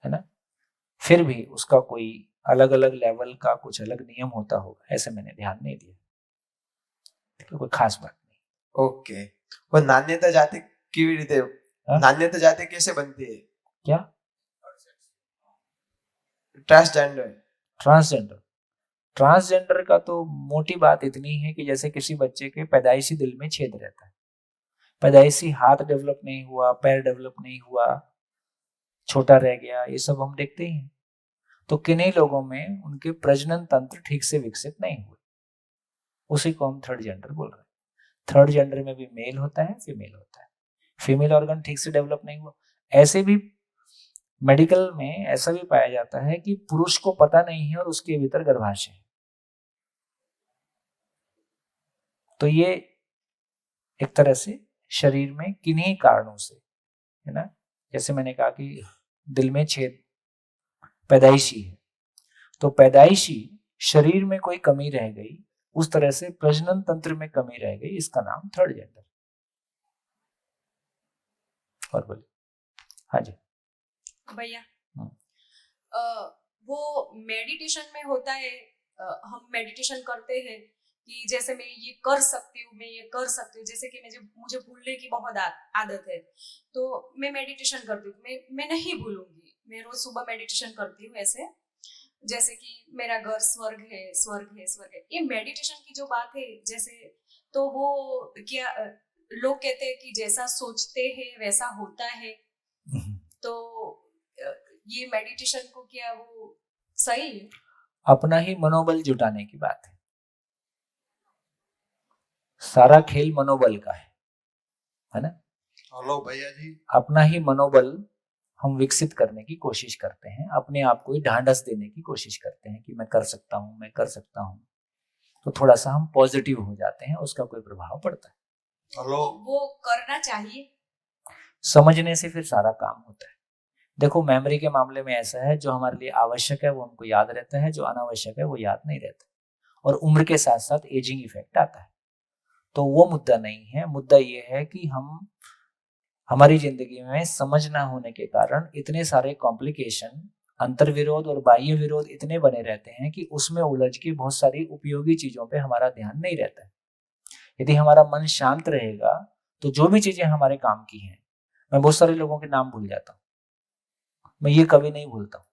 है ना। फिर भी उसका कोई अलग अलग लेवल का कुछ अलग नियम होता होगा, ऐसे मैंने ध्यान नहीं दिया, तो कोई खास बात नहीं। ओके, वो नान्यता जाति केवी रीते नान्यता जाति कैसे बनती है? क्या? ट्रांसजेंडर का तो मोटी बात इतनी है कि जैसे किसी बच्चे के पैदाइशी दिल में छेद रहता है, पैदाइशी हाथ डेवलप नहीं हुआ, पैर डेवलप नहीं हुआ, छोटा रह गया, ये सब हम देखते ही हैं। तो किन्हीं लोगों में उनके प्रजनन तंत्र ठीक से विकसित नहीं हुए, उसी को हम थर्ड जेंडर बोल रहे हैं। थर्ड जेंडर में भी मेल होता है, फीमेल होता है। फीमेल ऑर्गन ठीक से डेवलप नहीं हुआ। ऐसे भी मेडिकल में ऐसा भी पाया जाता है कि पुरुष को पता नहीं है और उसके भीतर गर्भाशय है। तो ये एक तरह से शरीर में किन्हीं कारणों से, है ना, जैसे मैंने कहा कि दिल में छेद पैदाइशी है, तो पैदाइशी शरीर में कोई कमी रह गई, उस तरह से प्रजनन तंत्र में कमी रह गई, इसका नाम थर्ड जेंडर। और बोलिए। हाँ जी भैया, वो मेडिटेशन में होता है, हम मेडिटेशन करते हैं कि जैसे मैं ये कर सकती हूँ, मैं ये कर सकती हूँ, जैसे कि मुझे भूलने की बहुत आदत है, तो मैं मेडिटेशन करती हूँ, मैं नहीं भूलूंगी, मैं रोज सुबह मेडिटेशन करती हूँ, ऐसे जैसे कि मेरा घर स्वर्ग है, स्वर्ग है, स्वर्ग है। ये मेडिटेशन की जो बात है, जैसे तो वो क्या लोग कहते हैं कि जैसा सोचते हैं वैसा होता है, तो ये मेडिटेशन को क्या वो सही है? अपना ही मनोबल जुटाने की बात है, सारा खेल मनोबल का है ना। हेलो भैया जी, अपना ही मनोबल हम विकसित करने की कोशिश करते हैं, अपने आप को ही ढांढस देने की कोशिश करते हैं कि मैं कर सकता हूँ, मैं कर सकता हूँ, तो थोड़ा सा हम पॉजिटिव हो जाते हैं, उसका कोई प्रभाव पड़ता है। हेलो, वो करना चाहिए, समझने से फिर सारा काम होता है। देखो मेमोरी के मामले में ऐसा है, जो हमारे लिए आवश्यक है वो हमको याद रहता है, जो अनावश्यक है वो याद नहीं रहता, और उम्र के साथ साथ एजिंग इफेक्ट आता है। तो वो मुद्दा नहीं है, मुद्दा ये है कि हमारी जिंदगी में समझ ना होने के कारण इतने सारे कॉम्प्लिकेशन, अंतर विरोध और बाह्य विरोध इतने बने रहते हैं कि उसमें उलझ के बहुत सारी उपयोगी चीजों पे हमारा ध्यान नहीं रहता है। यदि हमारा मन शांत रहेगा तो जो भी चीजें हमारे काम की हैं, मैं बहुत सारे लोगों के नाम भूल जाता हूँ, मैं ये कभी नहीं भूलता हूँ,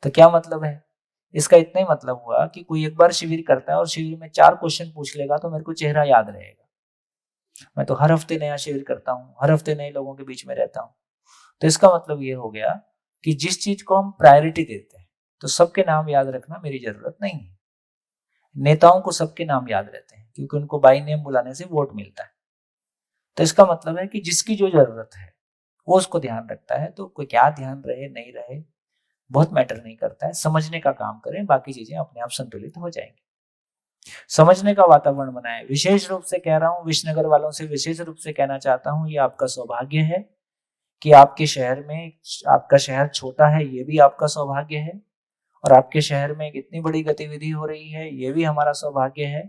तो क्या मतलब है इसका? इतना ही मतलब हुआ कि कोई एक बार शिविर करता है और शिविर में 4 क्वेश्चन पूछ लेगा तो मेरे को चेहरा याद रहेगा। मैं तो हर हफ्ते नया शिविर करता हूँ, हर हफ्ते नए लोगों के बीच में रहता हूँ, तो इसका मतलब ये हो गया कि जिस चीज को हम प्रायोरिटी देते हैं, तो सबके नाम याद रखना मेरी जरूरत नहीं है। नेताओं को सबके नाम याद रहते हैं क्योंकि उनको बाई नेम बुलाने से वोट मिलता है। तो इसका मतलब है कि जिसकी जो जरूरत है वो उसको ध्यान रखता है। तो कोई क्या ध्यान रहे नहीं रहे बहुत मैटर नहीं करता है, समझने का काम करें, बाकी चीजें अपने आप संतुलित हो जाएंगी। समझने का वातावरण बनाएं। विशेष रूप से कह रहा हूं, विश्वनगर वालों से विशेष रूप से कहना चाहता हूं, ये आपका सौभाग्य है कि आपके शहर में, आपका शहर छोटा है ये भी आपका सौभाग्य है, और आपके शहर में एक इतनी बड़ी गतिविधि हो रही है ये भी हमारा सौभाग्य है।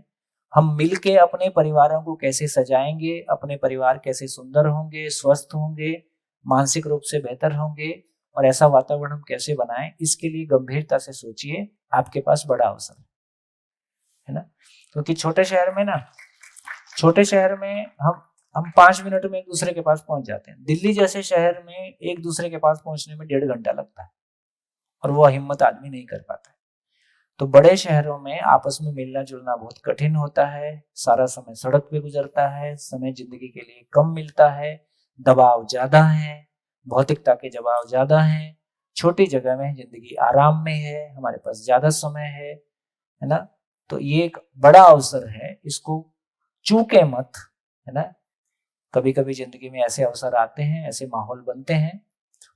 हम मिलके अपने परिवारों को कैसे सजाएंगे, अपने परिवार कैसे सुंदर होंगे, स्वस्थ होंगे, मानसिक रूप से बेहतर होंगे, और ऐसा वातावरण हम कैसे बनाएं, इसके लिए गंभीरता से सोचिए। आपके पास बड़ा अवसर है ना, क्योंकि छोटे शहर में हम 5 मिनट में एक दूसरे के पास पहुंच जाते हैं। दिल्ली जैसे शहर में एक दूसरे के पास पहुंचने में 1.5 घंटा लगता है और वो हिम्मत आदमी नहीं कर पाता है। तो बड़े शहरों में आपस में मिलना जुलना बहुत कठिन होता है, सारा समय सड़क पे गुजरता है, समय जिंदगी के लिए कम मिलता है, दबाव ज्यादा है, भौतिकता के दबाव ज्यादा है। छोटी जगह में जिंदगी आराम में है, हमारे पास ज्यादा समय है ना। तो ये एक बड़ा अवसर है, इसको चूके मत, है ना। कभी कभी जिंदगी में ऐसे अवसर आते हैं, ऐसे माहौल बनते हैं,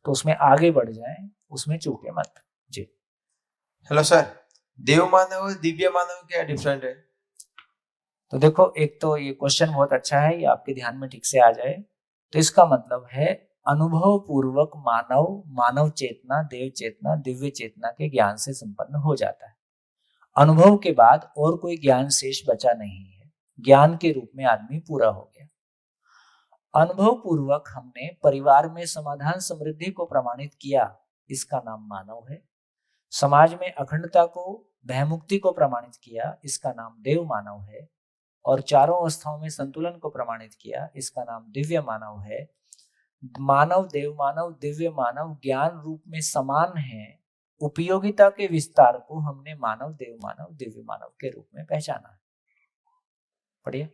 तो उसमें आगे बढ़ जाएं, उसमें चूके मत। जी हेलो सर, देव मानव और दिव्य मानव क्या डिफरेंट है? तो देखो, एक तो ये क्वेश्चन बहुत अच्छा है, ये आपके ध्यान में ठीक से आ जाए तो इसका मतलब है अनुभव पूर्वक मानव चेतना, देव चेतना, दिव्य चेतना के ज्ञान से संपन्न हो जाता है। अनुभव के बाद और कोई ज्ञान शेष बचा नहीं है, ज्ञान के रूप में आदमी पूरा हो गया। अनुभव पूर्वक हमने परिवार में समाधान समृद्धि को प्रमाणित किया, इसका नाम मानव है। समाज में अखंडता को, भयमुक्ति को प्रमाणित किया, इसका नाम देव मानव है। और चारों अवस्थाओं में संतुलन को प्रमाणित किया, इसका नाम दिव्य मानव है। मानव, देव मानव, दिव्य मानव ज्ञान रूप में समान है, उपयोगिता के विस्तार को हमने मानव, देव मानव, दिव्य मानव के रूप में पहचाना है। पढ़िए।